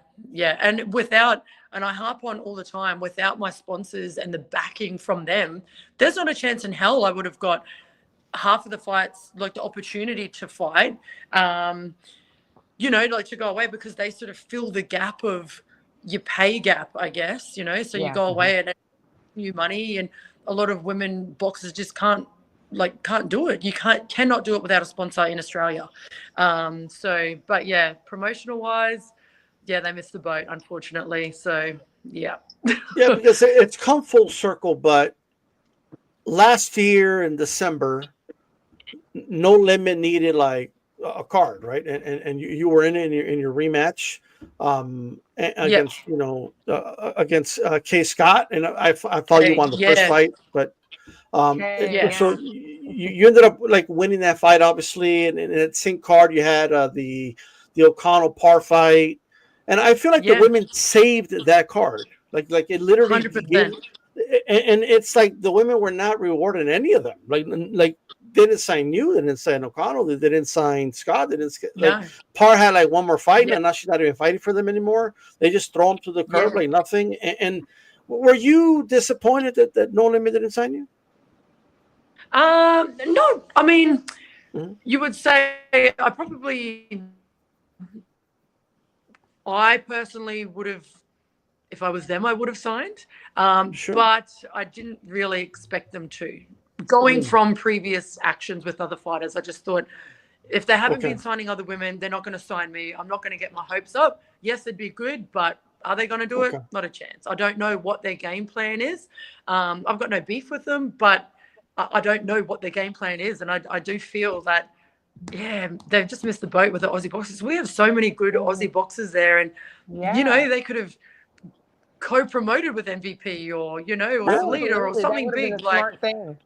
And I harp on all the time, without my sponsors and the backing from them, there's not a chance in hell I would have got half of the fights, like the opportunity to fight, like to go away, because they sort of fill the gap of your pay gap, I guess, so you go away and new money, and a lot of women boxers just can't do it. You cannot do it without a sponsor in Australia. But yeah, promotional wise, yeah, they missed the boat, unfortunately. So yeah. Yeah, because it's come full circle, but last year in December, No Limit needed like a card, right? And you were in your rematch against against Kay Scott, and I thought you won the first fight, but so you ended up like winning that fight, obviously, and in that same card you had the O'Connell Parr fight, and I feel like the women saved that card, like it literally 100%. And it's like the women were not rewarded any of them, like they didn't sign you, they didn't sign O'Connell, they didn't sign Scott, they didn't Parr had like one more fight, and now she's not even fighting for them anymore. They just throw them to the curb like nothing. And were you disappointed that No Limit didn't sign you? No, I mean, you would say I personally would have, if I was them, I would have signed. Sure. But I didn't really expect them to. Going from previous actions with other fighters, I just thought, if they haven't been signing other women, they're not going to sign me. I'm not going to get my hopes up. Yes, it'd be good, but are they going to do it? Not a chance. I don't know what their game plan is. I've got no beef with them, but I don't know what their game plan is. And I do feel that, they've just missed the boat with the Aussie boxers. We have so many good Aussie boxers there. And, they could have co-promoted with MVP or, or leader or something big. Smart thing.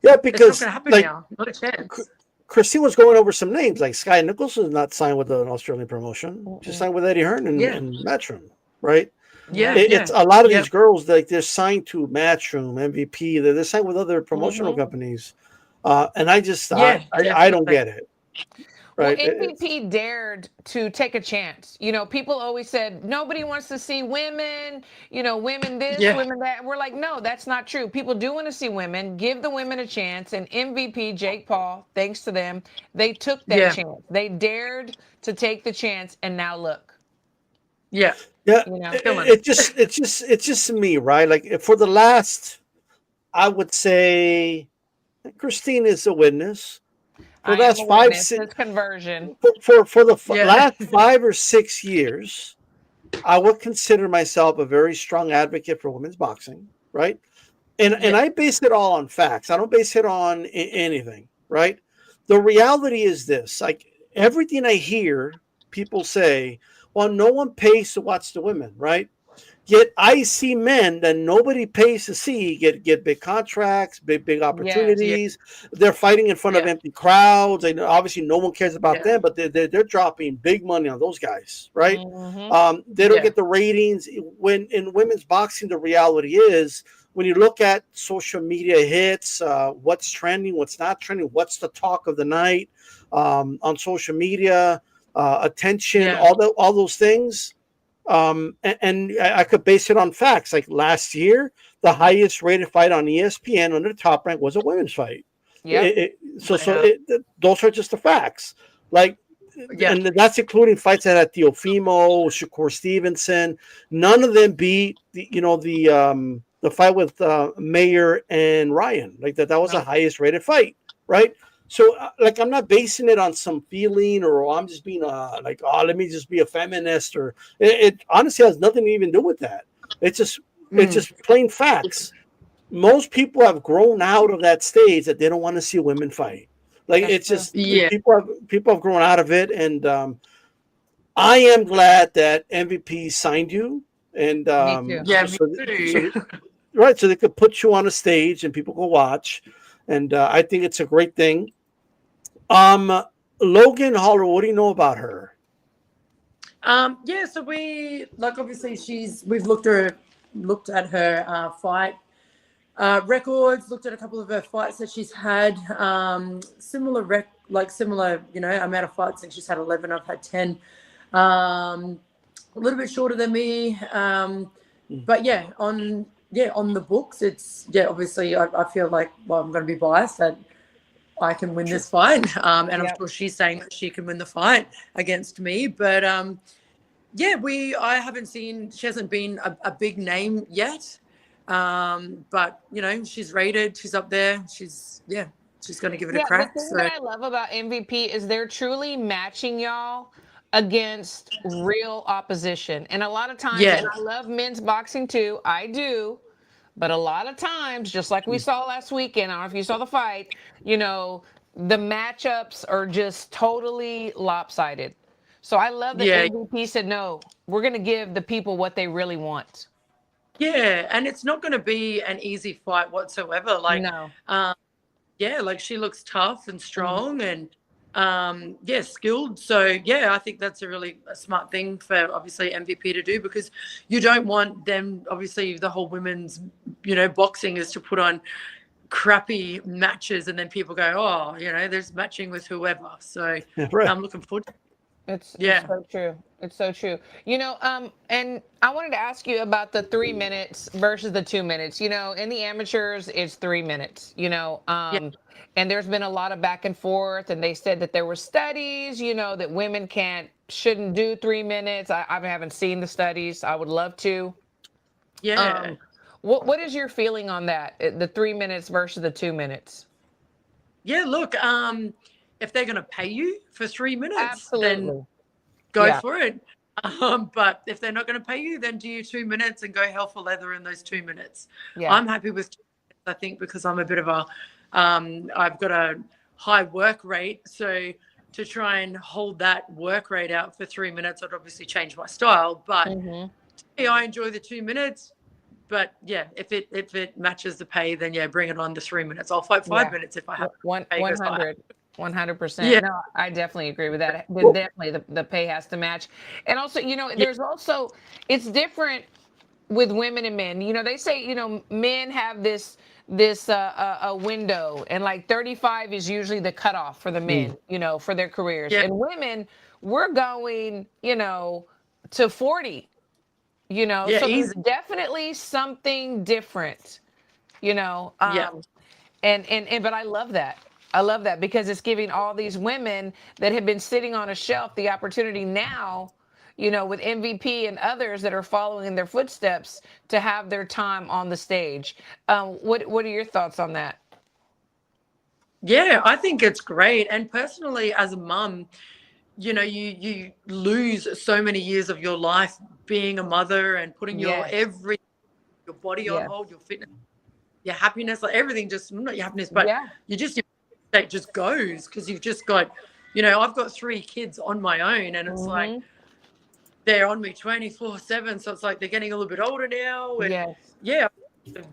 Yeah, because it's not going to happen now. Not a chance. Christine was going over some names, like Sky Nichols is not signed with an Australian promotion. She's signed with Eddie Hearn and Matchroom, right? It's a lot of these girls, like they're signed to Matchroom, MVP. They're signed with other promotional companies, and I just I don't get it. Right. Well, MVP dared to take a chance. People always said nobody wants to see women, women this, women that. And we're like, no, that's not true. People do want to see women. Give the women a chance. And MVP, Jake Paul, thanks to them, they took that chance. They dared to take the chance, and now look. Yeah. It's just me, right? Like for the last, I would say, Christine is a witness. For the last 5, 6 conversion. For the last 5 or 6 years, I would consider myself a very strong advocate for women's boxing, right? And I base it all on facts. I don't base it on anything, right? The reality is this: like everything I hear people say, well, no one pays to watch the women, right? Yet I see men that nobody pays to see get big contracts, big opportunities. They're fighting in front of empty crowds. And obviously no one cares about them, but they're dropping big money on those guys, right? They don't get the ratings. When in women's boxing, the reality is when you look at social media hits, what's trending, what's not trending, what's the talk of the night on social media, attention, all those things. And I could base it on facts. Like last year, the highest rated fight on ESPN under the Top Rank was a women's fight. Those are just the facts. Like, and that's including fights that had Teofimo, Shakur Stevenson. None of them beat the fight with Mayer and Ryan. Like that was the highest rated fight, right? So, like, I'm not basing it on some feeling or I'm just being let me just be a feminist, or it honestly has nothing to even do with that. It's just plain facts. Most people have grown out of that stage that they don't want to see women fight. Like it's just people have grown out of it, and I am glad that MVP signed you, and right, so they could put you on a stage and people can watch, and I think it's a great thing. Logan Holler, what do you know about her? So we obviously we've looked her looked at her fight records, looked at a couple of her fights that she's had, similar, amount of fights. I think she's had 11, I've had 10. A little bit shorter than me. But on the books, it's, obviously I feel like, well, I'm going to be biased that I can win this fight. And I'm sure she's saying that she can win the fight against me. But I haven't seen, she hasn't been a big name yet. But she's rated, she's up there. She's going to give it a crack. The thing that I love about MVP is they're truly matching y'all against real opposition. And a lot of times, and I love men's boxing too, I do, but a lot of times, just like we saw last weekend, I don't know if you saw the fight, the matchups are just totally lopsided. So I love that MVP said, no, we're going to give the people what they really want. Yeah, and it's not going to be an easy fight whatsoever. Like, no. Like she looks tough and strong and skilled. So I think that's a really smart thing for obviously MVP to do, because you don't want them, obviously the whole women's boxing is to put on crappy matches and then people go, oh, there's matching with whoever. So I'm looking forward to it. It's so true. It's so true. And I wanted to ask you about the 3 minutes versus the 2 minutes. In the amateurs, it's 3 minutes, and there's been a lot of back and forth, and they said that there were studies, that women shouldn't do 3 minutes. I haven't seen the studies. I would love to. Yeah. What is your feeling on that? The 3 minutes versus the 2 minutes? Yeah, look, if they're going to pay you for 3 minutes, then go for it. But if they're not going to pay you, then do your 2 minutes and go hell for leather in those 2 minutes. Yeah. I'm happy with 2 minutes, I think, because I'm a bit of a, I've got a high work rate. So to try and hold that work rate out for 3 minutes, I'd obviously change my style. But I enjoy the 2 minutes. But if it matches the pay, then bring it on to 3 minutes. I'll fight 5 minutes if I have 100%. No, I definitely agree with that. Definitely the pay has to match. And also, there's also, it's different with women and men. They say, men have this a window, and like 35 is usually the cutoff for the men, for their careers. And women, we're going, to 40, so there's definitely something different, but I love that. I love that because it's giving all these women that have been sitting on a shelf the opportunity now, with MVP and others that are following in their footsteps to have their time on the stage. What are your thoughts on that? Yeah, I think it's great. And personally, as a mum, you lose so many years of your life being a mother and putting your body on hold, your fitness, your happiness, like everything, just not your happiness, but you just, your state just goes because you've just got, I've got 3 kids on my own, and it's like they're on me 24/7. So it's like they're getting a little bit older now. And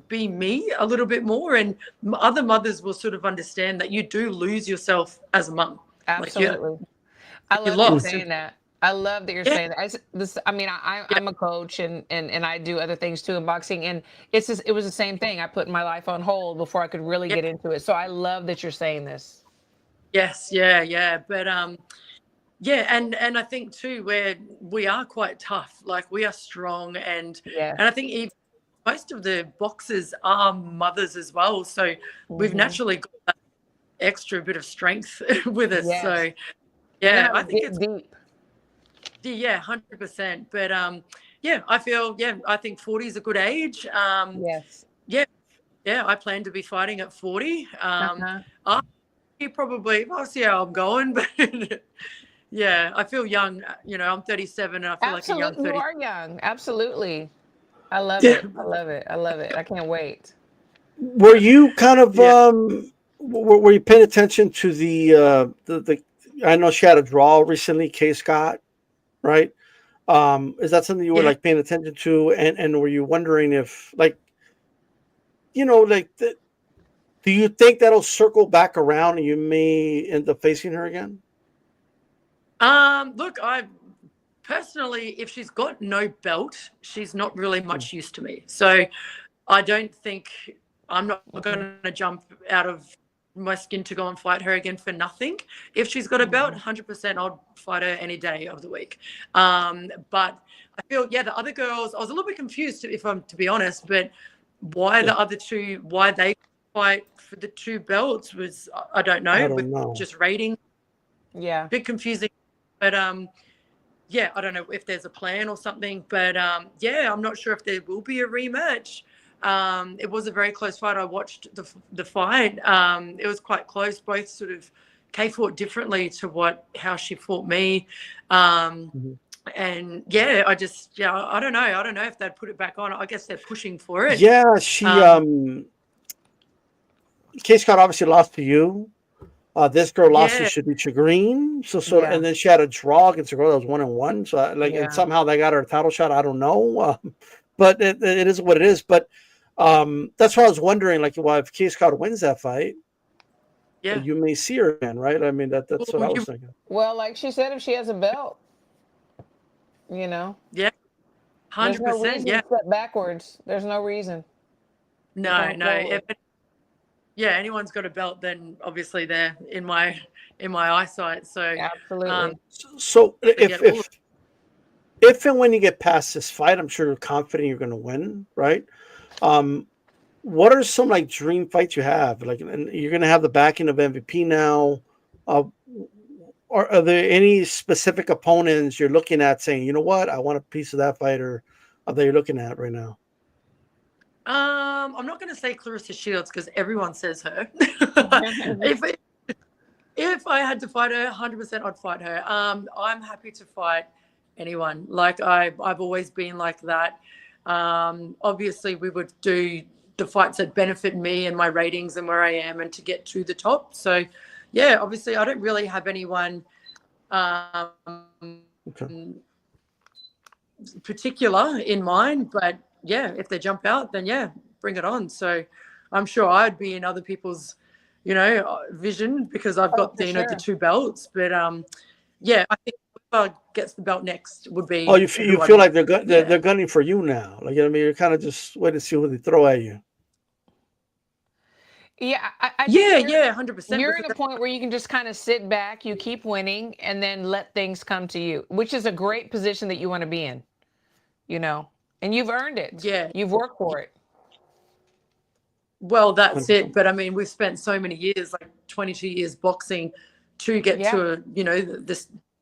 be me a little bit more, and other mothers will sort of understand that you do lose yourself as a mum. Absolutely. I love you saying that. I love that you're saying that. I'm a coach and I do other things too in boxing, and it was the same thing. I put my life on hold before I could really get into it. So I love that you're saying this. Yes, but and I think too, we are quite tough. Like we are strong, and I think even most of the boxers are mothers as well. So we've naturally got that extra bit of strength with us. Yes. So I think it's deep. 100%. But I feel I think 40 is a good age. I plan to be fighting at 40. I'll see how I'm going, but I feel young. I'm 37 and I feel like a young 30. You are young. Absolutely. I love it. I love it. I love it. I can't wait. Were you kind of were you paying attention to the I know she had a draw recently, Kay Scott, right? Is that something you were like paying attention to, and were you wondering if do you think that'll circle back around and you may end up facing her again? Look, personally, if she's got no belt, she's not really much use to me. So I don't think I'm not going to jump out of my skin to go and fight her again for nothing. If she's got a belt, 100% I'll fight her any day of the week. But I feel, the other girls, I was a little bit confused, if I'm to be honest, but why the other two, why they fight for the 2 belts was, I don't know, just rating. Yeah. A bit confusing. But I don't know if there's a plan or something. But I'm not sure if there will be a rematch. It was a very close fight. I watched the fight. It was quite close. Both sort of Kay fought differently to how she fought me. And I don't know. I don't know if they'd put it back on. I guess they're pushing for it. Yeah, she Kay Scott obviously lost to you. This girl lost to Shadisha Green. And then she had a draw against a girl that was 1-1. So and somehow they got her a title shot. I don't know. But it is what it is. But that's why I was wondering, if Kay Scott wins that fight, you may see her again, right? I mean, that's what I was thinking. Well, like she said, if she has a belt, Yeah, 100%. There's no reason to step backwards. There's no reason. No. Anyone's got a belt, then obviously they're in my eyesight. So absolutely. So if and when you get past this fight, I'm sure you're confident you're going to win, right? What are some dream fights you have? And you're going to have the backing of MVP now. Are there any specific opponents you're looking at saying, you know what, I want a piece of that fighter that you're looking at right now? I'm not going to say Clarissa Shields because everyone says her. If I had to fight her, 100% I'd fight her. I'm happy to fight anyone. I've always been like that. Obviously, we would do the fights that benefit me and my ratings and where I am and to get to the top. So, obviously, I don't really have anyone particular in mind, but if they jump out, then bring it on. So I'm sure I'd be in other people's, vision because I've got the 2 belts. But I think whoever gets the belt next would be. Oh, you feel like they're gunning for you now? You're kind of just waiting to see what they throw at you. Yeah, I 100%. You're at a point where you can just kind of sit back, you keep winning, and then let things come to you, which is a great position that you want to be in, and you've earned it. Yeah. You've worked for it. Well, that's it. But I mean, we've spent so many years, 22 years boxing to get to,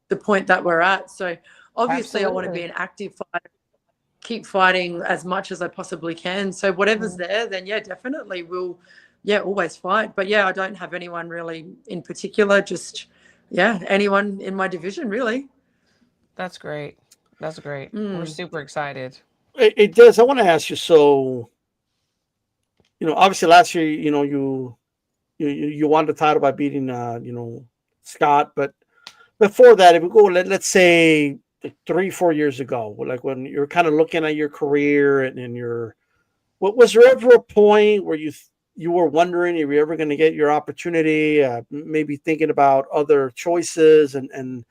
the point that we're at. So obviously I want to be an active fighter, keep fighting as much as I possibly can. So whatever's there, then definitely we'll, always fight. But I don't have anyone really in particular, just, anyone in my division really. That's great. That's great. We're super excited. It does. I want to ask you, so, obviously last year, you won the title by beating, Scott, but before that, if we go, let's say 3-4 years ago, when you're kind of looking at your career and what was there ever a point where you were wondering if you're ever going to get your opportunity, maybe thinking about other choices and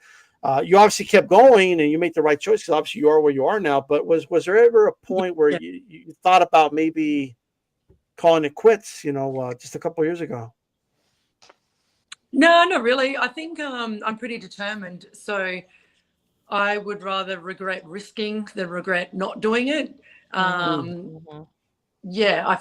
you obviously kept going and you made the right choice because obviously you are where you are now, but was there ever a point where you thought about maybe calling it quits, just a couple of years ago? No, not really. I think I'm pretty determined. So I would rather regret risking than regret not doing it. I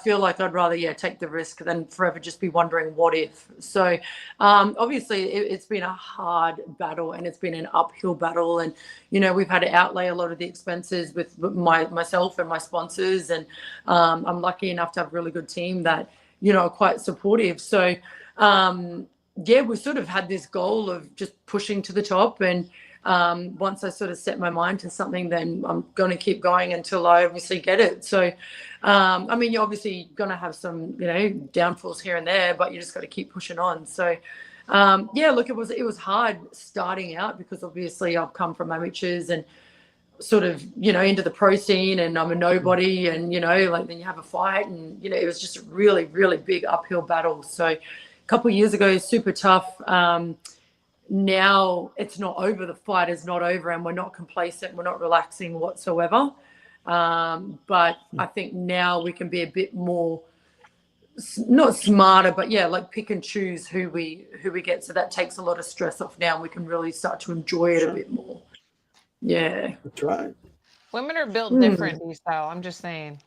feel like I'd rather, take the risk than forever just be wondering what if. So obviously it's been a hard battle and it's been an uphill battle. And, we've had to outlay a lot of the expenses with myself and my sponsors. And I'm lucky enough to have a really good team that, are quite supportive. So, we sort of had this goal of just pushing to the top. And once I sort of set my mind to something, then I'm going to keep going until I obviously get it. So, you're obviously going to have some, downfalls here and there, but you just got to keep pushing on. So, look, it was hard starting out because obviously I've come from amateurs and sort of, into the pro scene and I'm a nobody and, then you have a fight and, it was just a really, really big uphill battle. So a couple of years ago, super tough. now it's not over. The fight is not over, and we're not complacent. We're not relaxing whatsoever. But I think now we can be a bit more, not smarter, but yeah, like pick and choose who we get. So that takes a lot of stress off now. And we can really start to enjoy it a bit more. Yeah, That's right. Women are built different, style. I'm just saying.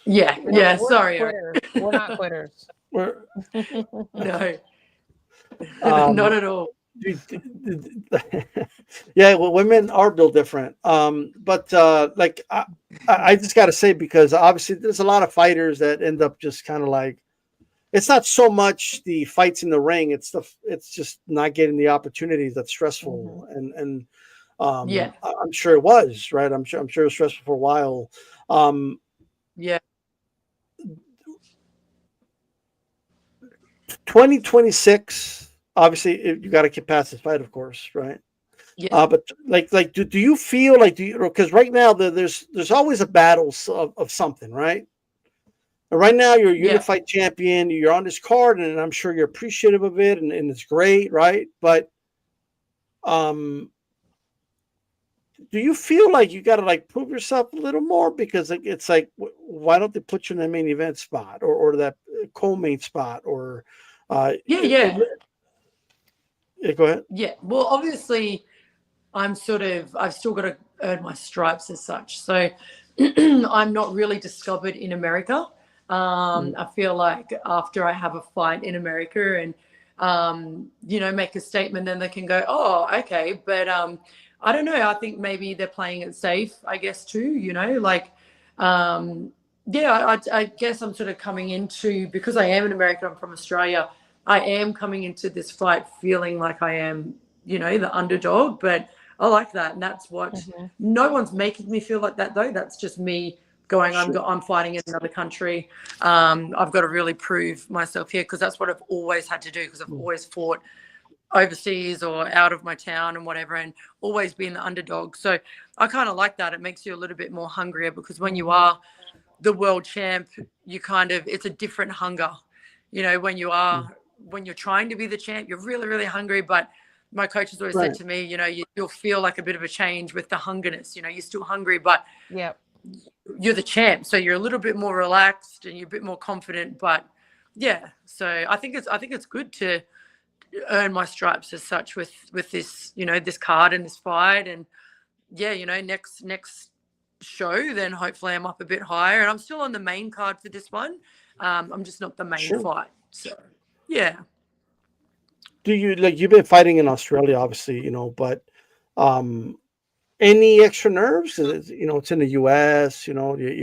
Yeah, yeah. Sorry, we're not quitters. No, not at all. Yeah, well, women are built different. But like I just got to say, because obviously there's a lot of fighters that end up just kind of like, it's not so much the fights in the ring, it's just not getting the opportunities. That's stressful. And Yeah, I'm sure it was, right. I'm sure it was stressful for a while. yeah. 2026, obviously you got to get past this fight, of course, right? Yeah. But like do you feel like, because right now there's always a battle of something, right? And right now you're a unified champion, you're on this card, and I'm sure you're appreciative of it, and it's great, right? But do you feel like you got to like prove yourself a little more? Because it's like, why don't they put you in the main event spot or that co-main spot or Yeah, go ahead. Yeah. Well, obviously, I've still got to earn my stripes as such. So I'm not really discovered in America. I feel like after I have a fight in America and, make a statement, then they can go, oh, okay. But I don't know. I think maybe they're playing it safe, I guess, too, I guess I'm sort of coming into, because I am an American, I'm from Australia, I am coming into this fight feeling like I am, the underdog, but I like that. And that's what, no one's making me feel like that, though. That's just me going, I'm fighting in another country. I've got to really prove myself here, because that's what I've always had to do, because I've always fought overseas or out of my town and whatever, and always been the underdog. So I kind of like that. It makes you a little bit more hungrier, because when you are the world champ, it's a different hunger. When you're trying to be the champ, you're really, really hungry. But my coach has always said to me, you'll feel like a bit of a change with the hungerness. You're still hungry, but you're the champ. So you're a little bit more relaxed and you're a bit more confident. But yeah, so I think it's good to earn my stripes as such with this, this card and this fight. And next show, then hopefully I'm up a bit higher, and I'm still on the main card for this one. I'm just not the main fight. So yeah. Do you, like, you've been fighting in Australia, obviously, but any extra nerves? It's in the US, you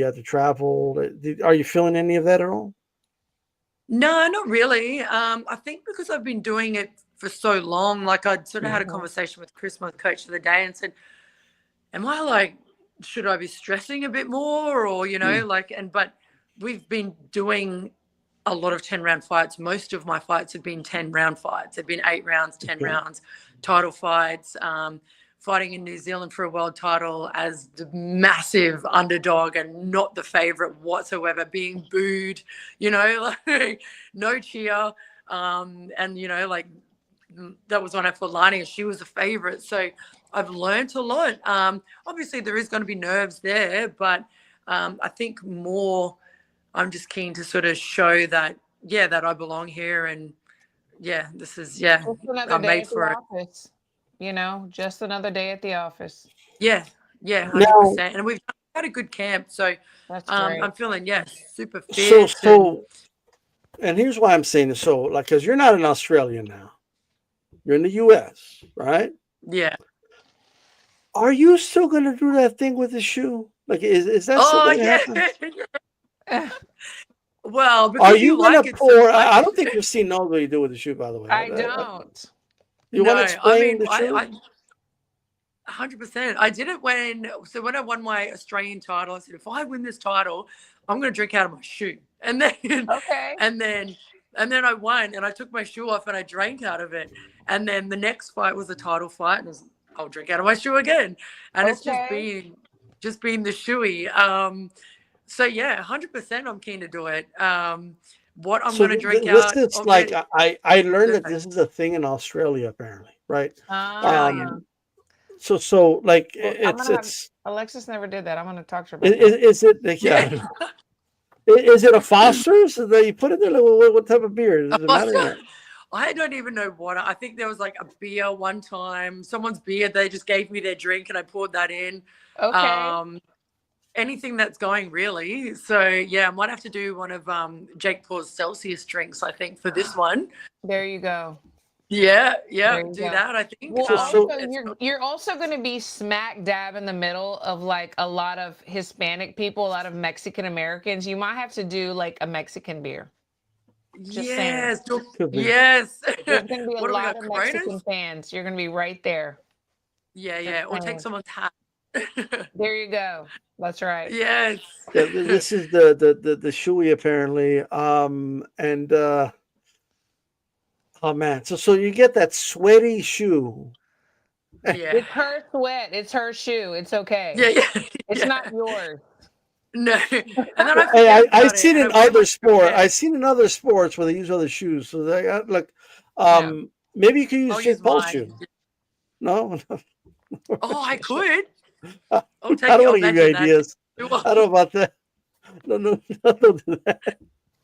have to travel. Are you feeling any of that at all? No, not really. I think because I've been doing it for so long, like I sort of had a conversation with Chris, my coach, the other day, and said, am I like, should I be stressing a bit more, or, but we've been doing a lot of 10-round fights. Most of my fights have been 10-round fights. They've been 8 rounds, 10 rounds, title fights, fighting in New Zealand for a world title as the massive underdog and not the favorite whatsoever, being booed, like no cheer. And, that was when I fought Lani, and she was a favorite. So I've learned a lot. Obviously there is going to be nerves there, but I think more I'm just keen to sort of show that, that I belong here, and this is, I'm made for it. Office. Just another day at the office. Yeah, 100%. And we've had a good camp, so I'm feeling super fit. And here's why I'm saying this. So, like, because you're not in Australia now, you're in the US, right? Yeah. Are you still going to do that thing with the shoe? Like, is that still going to happen? Well, are you going to pour? I don't think you've seen what you do with the shoe, by the way. I don't. You want to explain the shoe? 100%. I did it when I won my Australian title. I said, if I win this title, I'm going to drink out of my shoe. And then, and then I won, and I took my shoe off and I drank out of it. And then the next fight was a title fight, and I'll drink out of my shoe again. And it's just been the shoey. So yeah, 100% I'm keen to do it. what I'm So going to drink this out is of like it. I learned that this is a thing in Australia apparently, right? Ah, So like well, I'm gonna have it's Alexis never did that. I'm gonna talk to her is, about that. is it like, yeah, I don't know. Is it a Foster's that you put it there? Like, what type of beer? Does it matter? Or not? I don't even know what. I think there was like a beer one time. Someone's beer. They just gave me their drink and I poured that in. Okay. Anything that's going really. So yeah, I might have to do one of Jake Paul's Celsius drinks. I think for this one. There you go. Yeah, There you do go. that. I think. Well, So- also you're also going to be smack dab in the middle of like a lot of Hispanic people, a lot of Mexican Americans. You might have to do like a Mexican beer. Just yes, Could be. yes. There's going to be a What do we lot got, of Coronas? Mexican fans. You're going to be right there. Yeah. Or take saying. someone's hat. There you go. That's right. Yes. Yeah, this is the shoey apparently. And oh man, so you get that sweaty shoe. Yeah. It's her sweat. It's her shoe. It's okay. Yeah. It's not yours. No. And then Hey, I I've seen in other sport. I seen in other sports where they use other shoes. So they got like, maybe you could use Jake Paul's shoe. No, Oh, I could. I don't want to give you ideas. That. I don't know about that. No, don't do that.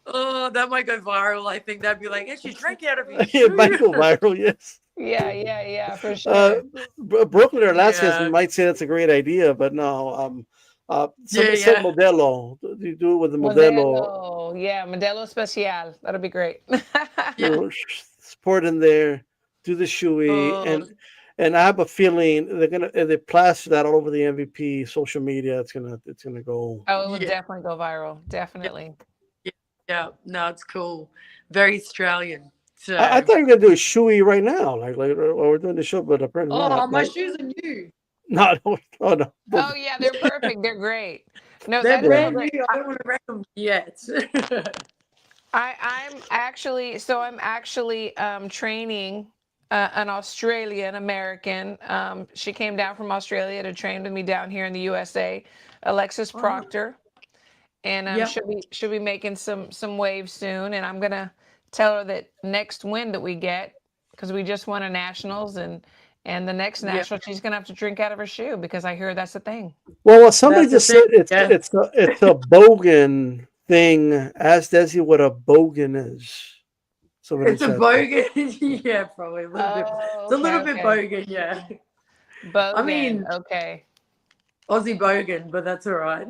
Oh, that might go viral. I think that'd be like, yeah, she drank out of your Yeah, shoe. it might go viral. Yes. Yeah, for sure. Brooklyn or Alaska Yeah. might say that's a great idea, but no. Somebody said Modelo. You do it with the Modelo. Yeah, Modelo Especial. That'll be great. You know, pour it in there, do the shoey, and I have a feeling they plaster that all over the MVP social media. It's gonna go. Oh, it would definitely go viral. Definitely. Yeah, no, it's cool. Very Australian. So. I thought you were gonna do a shoey right now, like while we're doing the show, but apparently not. My shoes are new. No. Oh yeah, they're perfect. They're great. No, They're that's brand great. new. I don't want to wreck them yet. I'm actually training an Australian American. She came down from Australia to train with me down here in the USA, Alexis Proctor, and she'll be making some waves soon. And I'm gonna tell her that next win that we get, because we just won a nationals, and the next national she's gonna have to drink out of her shoe, because I hear that's a thing. Well, somebody just said it's a bogan thing. Ask Desley what a bogan is. Somebody it's a bogan. Yeah, probably a little bit. It's a little bit bogan. Yeah. Bogan. I mean, okay. Aussie bogan, but that's all right.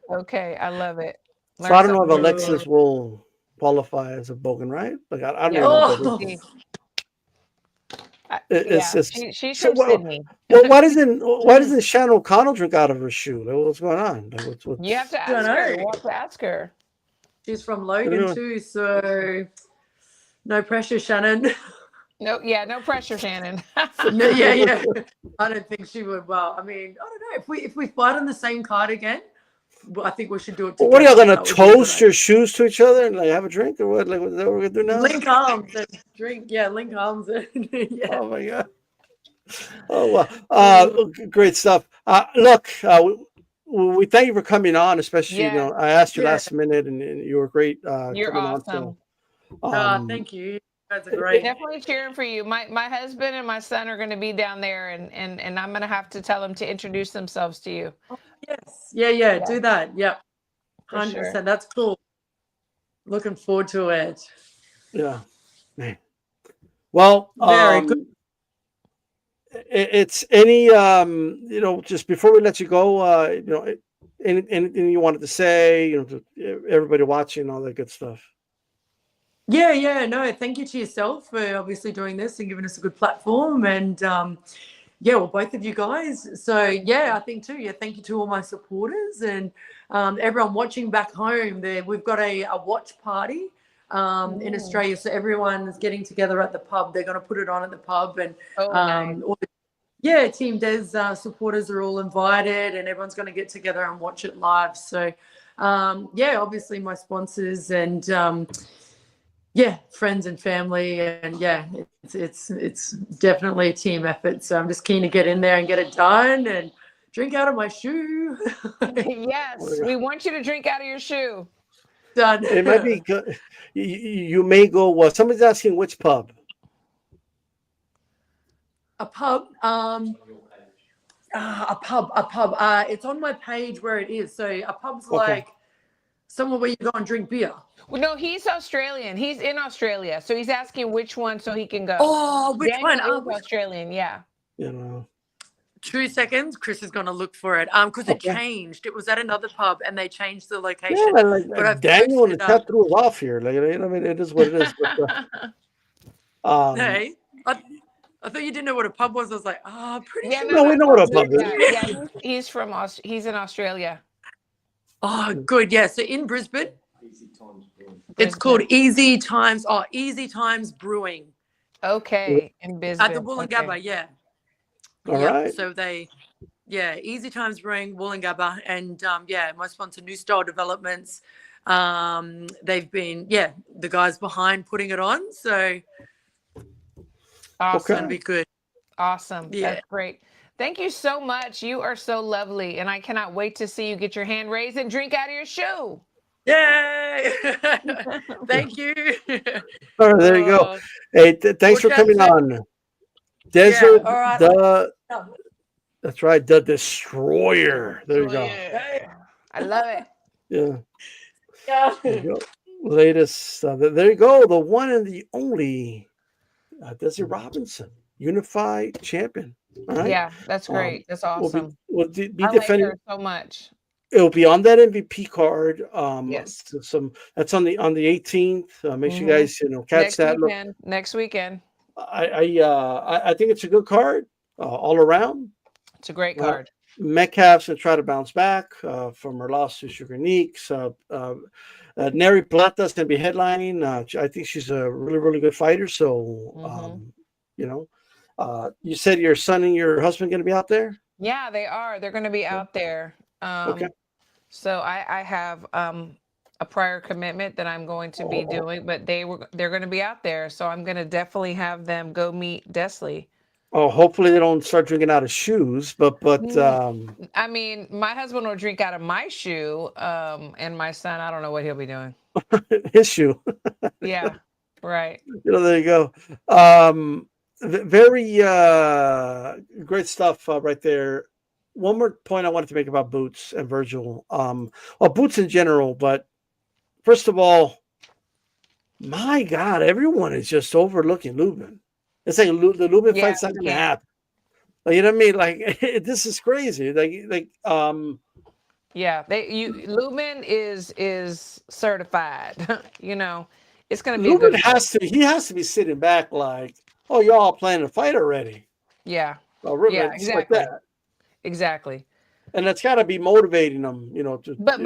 Okay, I love it. So I don't know if Alexis will qualify as a bogan, right? Like I don't know. She's from Sydney. Well, why doesn't Shannon O'Connell drink out of her shoe? Like, what's going on? Like, what's... You have to ask her. You have to ask her. She's from Logan too, so no pressure, Shannon. No pressure, Shannon. Yeah. I don't think she would. Well, I mean, I don't know. If we fight on the same card again, well, I think we should do it together. What are y'all gonna toast your shoes to each other and like have a drink, or what? Like, is that what we're gonna do now? Link arms and drink. Yeah, link arms. Yeah. Oh my god. Oh wow. Great stuff. Look, we thank you for coming on, especially I asked you last minute, and you were great. You're awesome. Thank you. That's great. Definitely cheering for you. My husband and my son are going to be down there, and I'm going to have to tell them to introduce themselves to you. Yes. Yeah. Do that. Yep. 100%. Sure. That's cool. Looking forward to it. Yeah. Man. Well, very good. It's any just before we let you go, anything you wanted to say, to everybody watching, all that good stuff. Yeah. No, thank you to yourself for obviously doing this and giving us a good platform. And well, both of you guys. So I think too. Yeah, thank you to all my supporters and everyone watching back home. We've got a watch party in Australia, so everyone's getting together at the pub. They're going to put it on at the pub, and Team Des supporters are all invited, and everyone's going to get together and watch it live. So obviously my sponsors and friends and family, and it's definitely a team effort. So I'm just keen to get in there and get it done and drink out of my shoe. Yes, we want you to drink out of your shoe. Done. It might be good. You may go. Well, somebody's asking which pub. A pub. A pub. It's on my page where it is. So a pub's Okay. like somewhere where you go and drink beer. Well, no, he's Australian. He's in Australia, so he's asking which one so he can go. Oh, which Daniel one? is Australian, yeah. You know. 2 seconds. Chris is gonna look for it. Because it changed. It was at another pub and they changed the location. Yeah, like, but I've Daniel and the posted it chat threw us off here. Like, I mean, it is what it is. But, Hey, I thought you didn't know what a pub was. I was like, pretty Yeah, sure. No, we know what a pub is. Yeah, he's in Australia. Oh, good. Yeah. So in Brisbane, it's called Easy Times. Oh, Easy Times Brewing Okay, in Brisbane. at the Woolloongabba. Yeah. All right. So Easy Times Brewing, Woolloongabba, and my sponsor, New Style Developments. They've been the guys behind putting it on. So Awesome. it's gonna be good. Awesome. Yeah. That's great. Thank you so much. You are so lovely, and I cannot wait to see you get your hand raised and drink out of your shoe. Yay! Thank you. All right, there you go. Hey, thanks for coming on. Desert, all right. that's right, the Destroyer. There you go. Yeah. I love it. Yeah. There you go. Latest. There you go. The one and the only Desi Robinson, unified champion. All right. Yeah, that's great. That's awesome. We'll be I defending. like her so much. It'll be on that MVP card. Yes. That's on the 18th. Make sure you guys catch that. Next weekend. I think it's a good card all around. It's a great card. Metcalf's gonna try to bounce back from her loss to Sugar Neeks. Neri Plata's gonna be headlining. I think she's a really, really good fighter. So, you said your son and your husband gonna be out there? Yeah, they are. They're going to be out there. Okay. So I have a prior commitment that I'm going to be doing, but they're going to be out there. So I'm going to definitely have them go meet Desley. Oh, hopefully they don't start drinking out of shoes, but I mean, my husband will drink out of my shoe, and my son, I don't know what he'll be doing. his shoe. Yeah, right. There you go. Very great stuff right there. One more point I wanted to make about Boots and Virgil. Boots in general, but first of all, my God, everyone is just overlooking Lubin. It's like the Lubin fight's not going to happen. Like, you know what I mean? Like, this is crazy. Lubin is certified. It's going to be Lubin a good has to be sitting back like, oh, y'all planning to fight already. Yeah. Oh, really? Yeah, exactly. Like that. Exactly. And that's got to be motivating them, But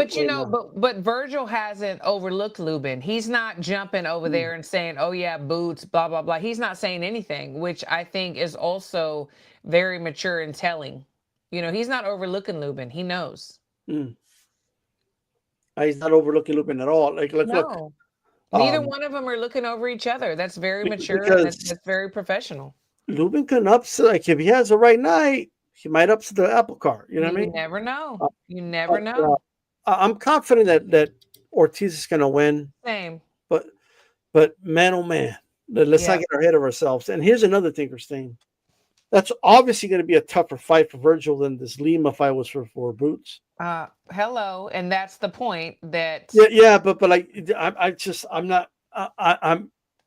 Virgil hasn't overlooked Lubin. He's not jumping over there and saying, "Oh yeah, Boots, blah blah blah." He's not saying anything, which I think is also very mature and telling. He's not overlooking Lubin. He knows. He's not overlooking Lubin at all. Look. Neither one of them are looking over each other. That's very mature. And that's very professional. Lubin can upset. If he has the right night, he might upset the apple cart. You know what I mean? You never know. You never know. I'm confident that Ortiz is going to win. Same. But man, oh man, let's not get ahead of ourselves. And here's another thing, Christine. That's obviously going to be a tougher fight for Virgil than this Lima fight was for Boots. Hello, and that's the point that. Yeah, but like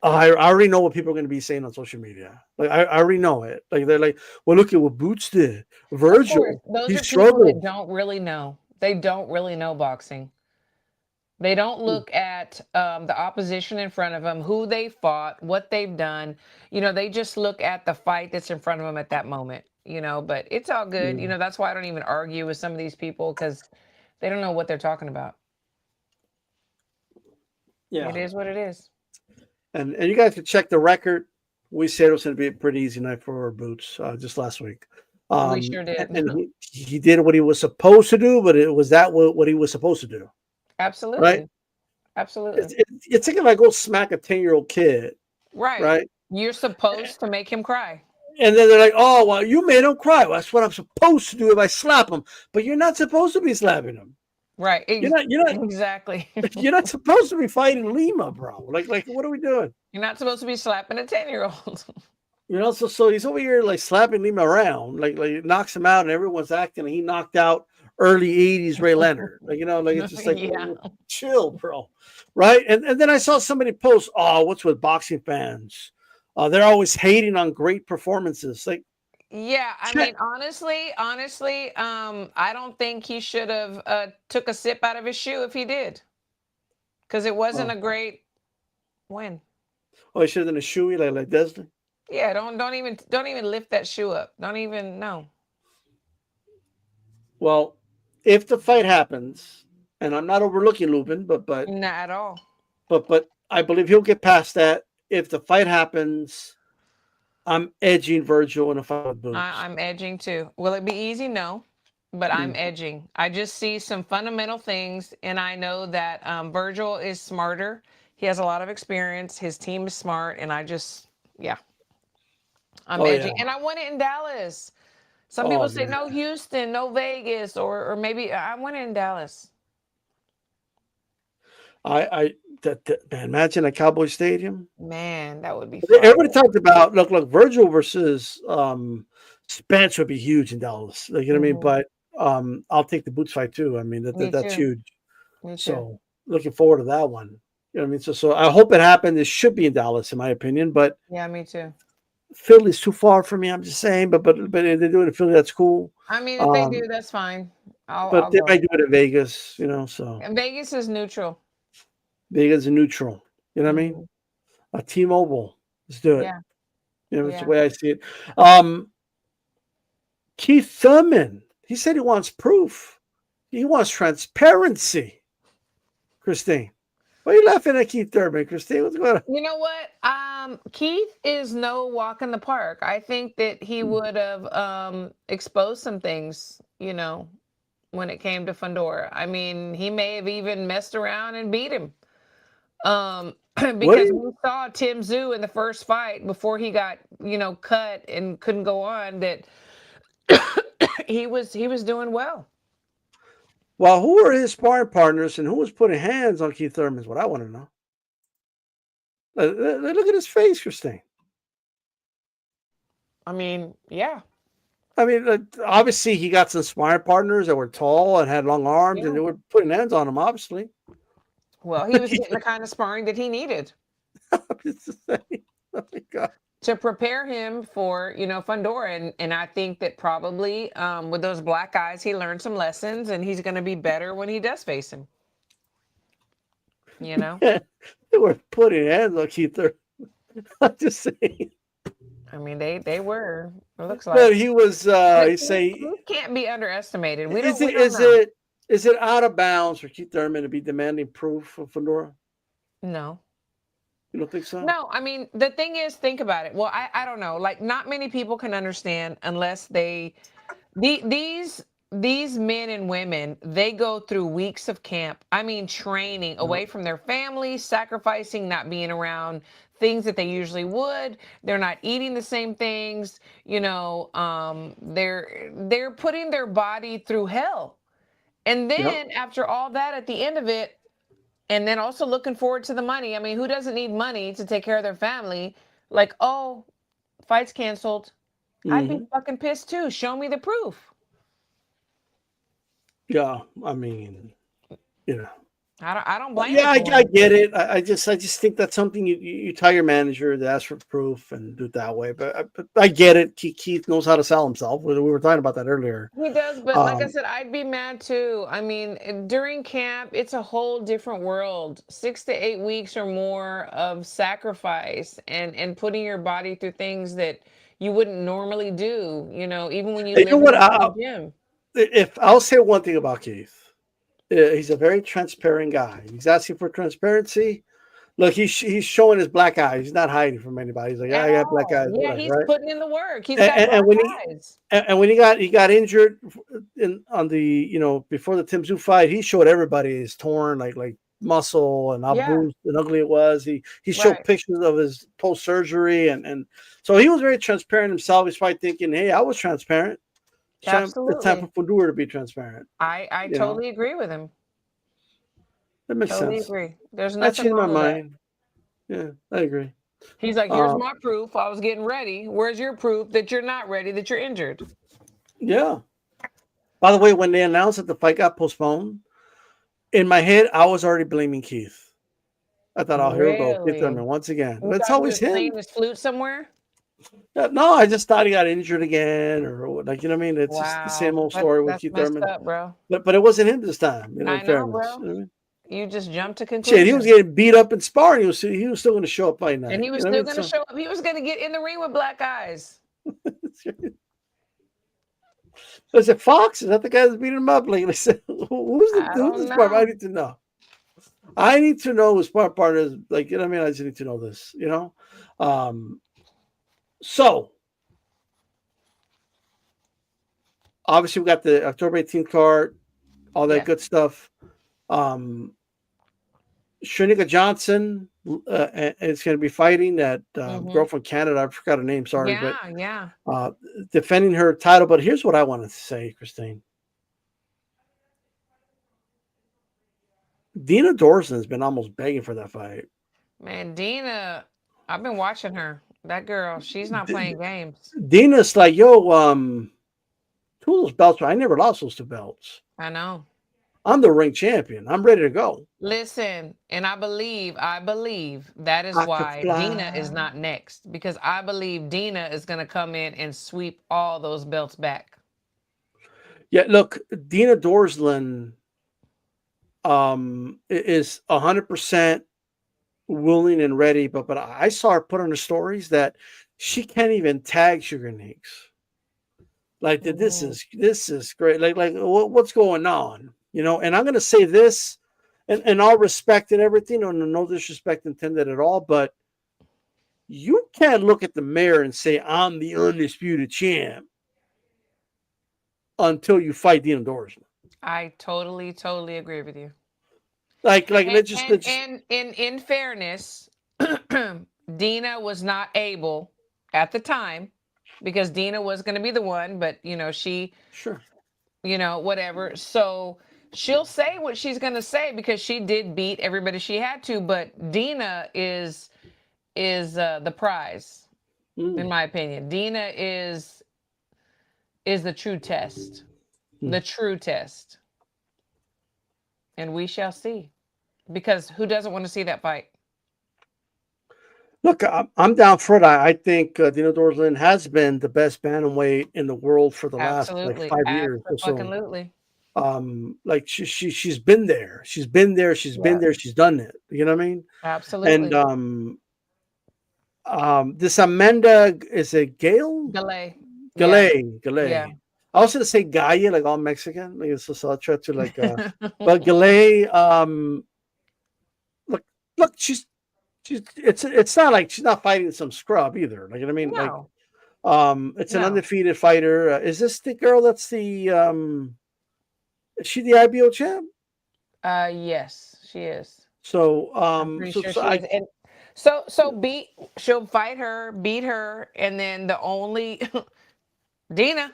I already know what people are going to be saying on social media. Like I already know it. Like they're like, well, look at what Boots did. Virgil, those he are struggled. People that don't really know. They don't really know boxing. They don't look at the opposition in front of them, who they fought, what they've done. They just look at the fight that's in front of them at that moment. But it's all good. That's why I don't even argue with some of these people because they don't know what they're talking about. Yeah, it is what it is. And you guys can check the record. We said it was going to be a pretty easy night for Boots just last week. We sure did. And he did what he was supposed to do, but it was what he was supposed to do. Absolutely. Right? Absolutely. It's like if I go smack a 10-year-old kid. Right. You're supposed to make him cry. And then they're like, oh, well, you made him cry. Well, that's what I'm supposed to do if I slap him. But you're not supposed to be slapping him. Right. You're not Exactly. you're not supposed to be fighting Lima, bro. Like what are we doing? You're not supposed to be slapping a 10-year-old. You know, so he's over here like slapping Lima around, like knocks him out, and everyone's acting like he knocked out early '80s Ray Leonard. Like like it's just like Yeah. chill, bro, right? And then I saw somebody post, "Oh, what's with boxing fans? They're always hating on great performances." Like, Yeah, I mean, honestly, I don't think he should have took a sip out of his shoe if he did, because it wasn't a great win. Oh, he should have done a shoey like Desley. Yeah, don't even lift that shoe up. Don't even no. Well, if the fight happens, and I'm not overlooking Lubin, but Not at all. but I believe he'll get past that. If the fight happens, I'm edging Virgil in a fight with Boots. I'm edging too. Will it be easy? No, but I'm edging. I just see some fundamental things, and I know that Virgil is smarter. He has a lot of experience. His team is smart, and I'm edging. Yeah. And I want it in Dallas. Some people say no Houston, no Vegas, or maybe I want it in Dallas. Man, imagine a Cowboy Stadium. Man, that would be fun. Everybody talked about look Virgil versus Spence would be huge in Dallas. Like, you know what I mean? But I'll take the Boots fight too. I mean that's huge. Me too. So looking forward to that one. You know what I mean? So I hope it happens. It should be in Dallas, in my opinion. But yeah, me too. Philly's too far for me. I'm just saying. But they're doing it in Philly. That's cool. I mean, if they do, that's fine. But they might do it in Vegas. You know, so and Vegas is neutral. Vegas is neutral. You know what I mean? A T-Mobile. Let's do it. Yeah. You know, that's the way I see it. Keith Thurman. He said he wants proof. He wants transparency. Christine. Why are you laughing at Keith Thurman, Christine? What's going on? You know what? Keith is no walk in the park. I think that he would have exposed some things, you know, when it came to Fundora. I mean, he may have even messed around and beat him. Because we saw Tim Tszyu in the first fight before he got, you know, cut and couldn't go on, that he was doing well. Well, who were his sparring partners and who was putting hands on Keith Thurman is what I want to know. Look at his face, Christine. I mean, yeah. I mean, obviously he got some sparring partners that were tall and had long arms, and they were putting hands on him, obviously. Well, he was getting the kind of sparring that he needed. I'm just saying. Oh my God. To prepare him for, you know, Fundora. And I think that probably with those black eyes, he learned some lessons, and he's going to be better when he does face him. You know? Yeah, they were putting hands on Keith Thurman. I'm just saying. I mean, they were. It looks like. But he was, he can't be underestimated. Is it out of bounds for Keith Thurman to be demanding proof of Fundora? No. You don't think so? No, I mean, the thing is, think about it. Well, I don't know. Like, not many people can understand unless these men and women, they go through weeks of camp. I mean, training away from their families, sacrificing, not being around things that they usually would. They're not eating the same things. You know, they're putting their body through hell. And then after all that, at the end of it, and then also looking forward to the money. I mean, who doesn't need money to take care of their family? Like, oh, fight's canceled. I'd be fucking pissed too. Show me the proof. Yeah, I mean, you know. I don't blame. Yeah, I get it. I just think that's something you tell your manager to ask for proof and do it that way. But I get it. Keith knows how to sell himself. We were talking about that earlier. He does, but like I said, I'd be mad too. I mean, during camp, it's a whole different world. 6 to 8 weeks or more of sacrifice and putting your body through things that you wouldn't normally do. You know, even when you live in the gym. If I'll say one thing about Keith. He's a very transparent guy. He's asking for transparency. Look, he's showing his black eyes. He's not hiding from anybody. He's like, I got black eyes. Yeah, he's putting in the work. He's got black eyes. And when he got injured on the, you know, before the Tim Tszyu fight, he showed everybody his torn like muscle and how bruised and ugly it was. He showed pictures of his post surgery and so he was very transparent himself. He's probably thinking, hey, I was transparent. Absolutely. It's time for Fundora to be transparent. I totally agree with him. That makes Totally sense. agree. There's I nothing changed my wrong with that. mind. Yeah, I agree. He's like, here's Uh, my proof. I was getting ready. Where's your proof that you're not ready, that you're injured? yeah. By the way, when they announced that the fight got postponed, in my head, I was already blaming Keith. I thought, oh, here we go, Keith Really? Thurman once again. You It's thought he always was him. playing his flute somewhere? No, I just thought he got injured again, or like you know what I mean. It's just the same Wow. old story with That's Keith messed Thurman. up, bro. But it wasn't him this time. You know, in I know, fairness. bro. You know what I mean? You just jumped to Shit, he was conclusions. getting beat up in sparring. He was still going to show up by night. And he was You know still what I going to mean? show up. He was going to get in the ring with black eyes. Is it Fox? Is that the guy that's beating him up? Like I said, who's I don't this part? know. I need to know. I need to know who smart part is. Like, you know what I mean? I just need to know this, you know? So, obviously, we got the October 18th card, all that Yeah. good stuff. Shanika Johnson is going to be fighting that girl from Canada. I forgot her name, sorry. Yeah. But defending her title. But here's what I wanted to say, Christine. Dina Dorson has been almost begging for that fight. Man, Dina, I've been watching her. That girl, she's not playing games. Dina's like, yo, two of those belts, I never lost those two belts. I know. I'm the ring champion. I'm ready to go. Listen, and I believe that is why Dina is not next, because I believe Dina is going to come in and sweep all those belts back. Yeah, look, Dina Dorslin is 100% willing and ready, but I saw her put on the stories that she can't even tag Sugar Nicks. Like this is great. Like what's going on? You know, and I'm going to say this, and all respect and everything, and no disrespect intended at all, but you can't look at the mayor and say, I'm the undisputed champ until you fight Dina Dorslin. I totally agree with you. Like and in fairness, Dina was not able at the time, because Dina was going to be the one, but you know, she sure, you know, whatever. So she'll say what she's going to say because she did beat everybody she had to, but Dina is the prize, in my opinion. Dina is the true test, the true test. And we shall see, because who doesn't want to see that fight? Look, I'm down for it. I think Dina Dorslin has been the best bantamweight in the world for the last like 5 years or so. Absolutely. Like she's been there. She's been there. She's been there. She's done it. You know what I mean? Absolutely. And this Amanda, is it Gail? Galley. Yeah. I was gonna say Gaia, like all Mexican. Like so I'll try to like but Galley, look, she's it's not like she's not fighting some scrub either. Like you know what I mean? No. Like it's an undefeated fighter. Is this the girl that's the is she the IBO champ? Yes, she is. So she'll fight her, beat her, and then the only Dina,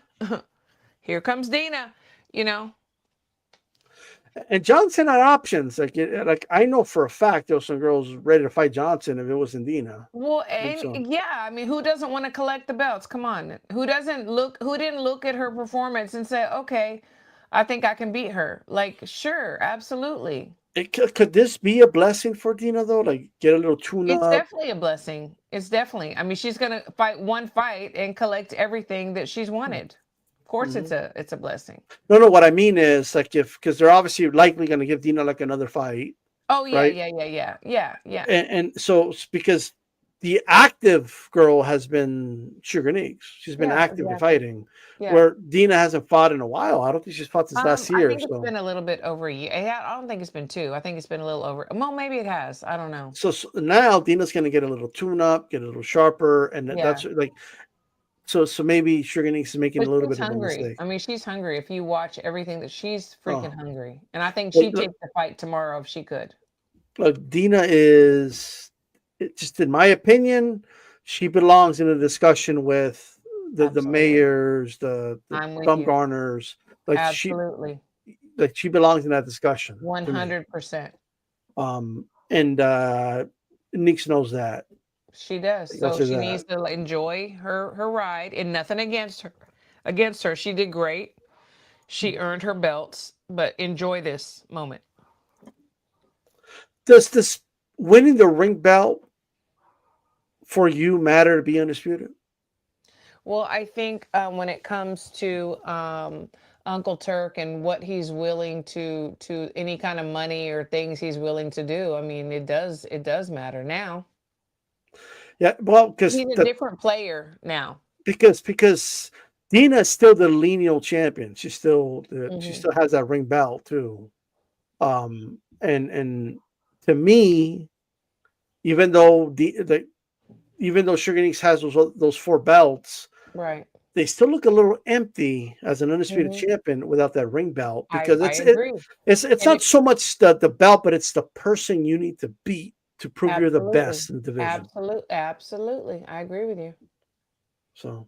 here comes Dina, you know. And Johnson had options. Like I know for a fact there were some girls ready to fight Johnson if it wasn't Dina. Well, and yeah, I mean, who doesn't want to collect the belts? Come on, who didn't look at her performance and say, okay, I think I can beat her? Like, sure, absolutely. Could this be a blessing for Dina though? Like get a little tune-up? It's definitely a blessing. It's definitely. I mean, she's gonna fight one fight and collect everything that she's wanted. Of course, it's a blessing. No. What I mean is like because they're obviously likely going to give Dina like another fight. Oh yeah, right? Yeah. And so because the active girl has been Sugar Nicks, she's been actively fighting. Yeah. Where Dina hasn't fought in a while. I don't think she's fought since last year. I think it's been a little bit over a year. I don't think it's been 2. I think it's been a little over. Well, maybe it has. I don't know. So now Dina's going to get a little tune-up, get a little sharper, and that's like. So maybe Sugar Nicks is making a little bit of a mistake. I mean, she's hungry. If you watch everything, that she's freaking hungry, and I think she'd take the fight tomorrow if she could. Look, Dina is, just in my opinion, she belongs in a discussion with the mayors, the Bumgarners. Like absolutely. She belongs in that discussion. 100%. And Nix knows that. She does. I'll So say she that. needs to enjoy her ride, and nothing against her. Against her, she did great. She earned her belts, but enjoy this moment. Does this winning the ring belt for you matter to be undisputed? Well, I think when it comes to Uncle Turk and what he's willing to any kind of money or things he's willing to do, I mean, it does matter now. Yeah, well, because He's a different player now. because Dina is still the lineal champion. She still Mhm. has that ring belt too. And to me, even though even though Sugar Inc. has those 4 belts, Right. they still look a little empty as an undisputed Mhm. champion without that ring belt, I because I agree. it's And not it so much the belt, but it's the person you need to beat to prove you're the absolutely, best in the division. absolutely, I agree with you. So,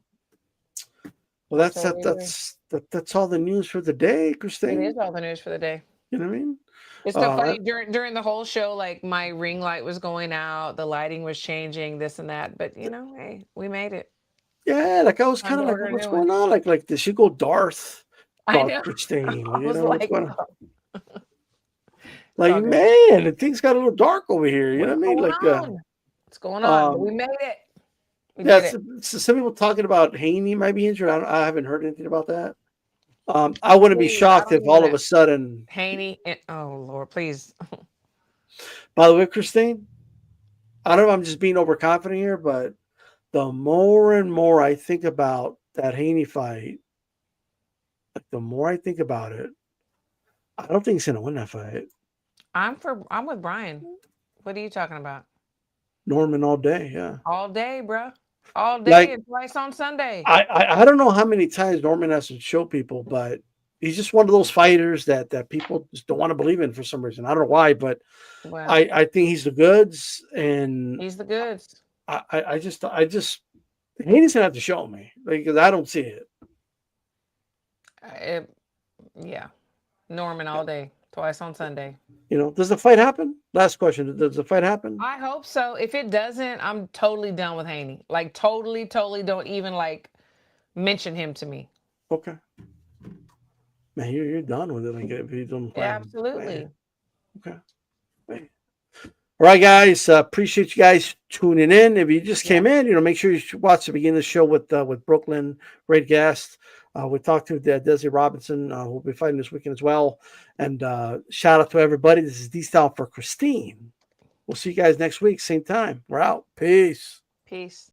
well, I totally agree. that's all the news for the day, It Christine. is all the news for the day. You know what I mean? It's so funny during the whole show, like my ring light was going out, the lighting was changing, this and that. But hey, we made it. Yeah, like I was Time kind to of like, order a what's new one. going on? Like did she go I Darth know. Christine? I Like, was what's like, going on? it's Like, all good. man, the things got a little dark over here. You know What's what I mean? going Like, on? What's going on? But we um, made it. We yeah, did it. some people talking about Haney might be injured. I haven't heard anything about that. I wouldn't be Please, I shocked don't if even all of want a sudden. Haney. Oh Lord, please. By the way, Christine, I don't know if I'm just being overconfident here, but the more and more I think about that Haney fight, like the more I think about it, I don't think he's gonna win that fight. I'm with Brian. What are you talking about? Norman all day, yeah. All day, bruh. All day Like and twice on Sunday. I don't know how many times Norman has to show people, but he's just one of those fighters that people just don't want to believe in for some reason. I don't know why, but Well, I think he's the goods, and he's the goods. I just Haney's gonna have to show me because I don't see it. It, yeah. Norman all day, twice on Sunday. Does the fight happen? Last question: does the fight happen? I hope so. If it doesn't, I'm totally done with Haney. Like totally, totally don't even like mention him to me. Okay, man, you're done with it. Like if you don't fight him, Absolutely. man. Okay. Man. All right, guys. Appreciate you guys tuning in. If you just Yeah. came in, make sure you should watch the beginning of the show with Brooklyn. Great guest. We talked to Desley Robinson, who'll be fighting this weekend as well. And shout out to everybody. This is D-Style for Christine. We'll see you guys next week, same time. We're out. Peace. Peace.